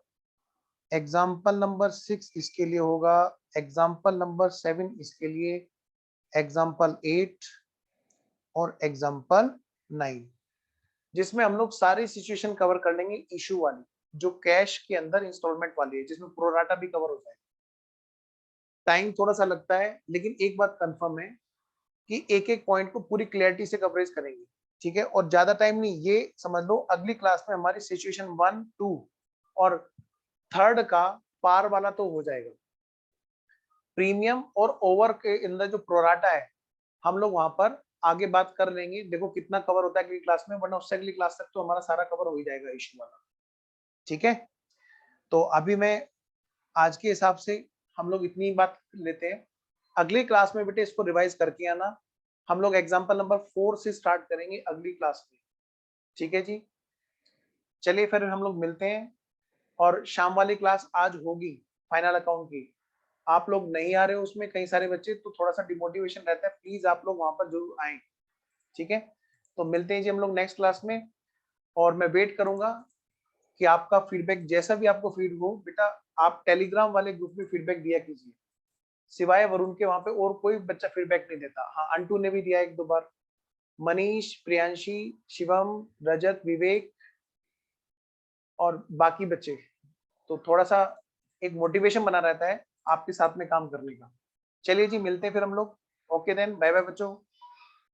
एग्जाम्पल नंबर 6 इसके लिए होगा, एग्जाम्पल नंबर 7 इसके लिए, एग्जाम्पल 8 और एग्जाम्पल 9, जिसमें हम लोग सारी सिचुएशन कवर कर लेंगे इशू वाली, जो कैश के अंदर इंस्टॉलमेंट वाली है, जिसमें प्रोराटा भी कवर हो जाए। टाइम थोड़ा सा लगता है, लेकिन एक बात कंफर्म है कि एक एक पॉइंट को पूरी क्लैरिटी से कवरेज करेंगे, ठीक है। और ज्यादा टाइम नहीं, ये समझ लो अगली क्लास में हमारी सिचुएशन 1, 2 और 3 का पार वाला तो हो जाएगा। प्रीमियम और ओवर के अंदर जो प्रोराटा है हम लोग वहां पर आगे बात कर लेंगे, देखो कितना कवर होता है अगली क्लास में, वरना उससे अगली क्लास तक तो हमारा सारा कवर हो ही जाएगा इशू वाला, ठीक है। तो अभी मैं आज के हिसाब से हम लोग इतनी बात लेते हैं। अगली क्लास में बेटे इसको रिवाइज करके आना, हम लोग एग्जाम्पल नंबर 4 से स्टार्ट करेंगे अगली क्लास में, ठीक है जी। चलिए फिर हम लोग मिलते हैं, और शाम वाली क्लास आज होगी फाइनल अकाउंट की। आप लोग नहीं आ रहे हो उसमें, कई सारे बच्चे, तो थोड़ा सा डिमोटिवेशन रहता है, प्लीज आप लोग वहां पर जरूर आए, ठीक है। तो मिलते हैं जी हम लोग नेक्स्ट क्लास में, और मैं वेट करूंगा कि आपका फीडबैक, जैसा भी आपको फीड हो बेटा, आप टेलीग्राम वाले ग्रुप में फीडबैक दिया कीजिए। सिवाय वरुण के वहां पे और कोई बच्चा फीडबैक नहीं देता। हाँ, अंटू ने भी दिया 1-2 बार, मनीष, प्रियांशी, शिवम, रजत, विवेक और बाकी बच्चे। तो थोड़ा सा एक मोटिवेशन बना रहता है आपके साथ में काम करने का। चलिए जी मिलते हैं फिर हम लोग। ओके देन, बाय बाय बच्चों।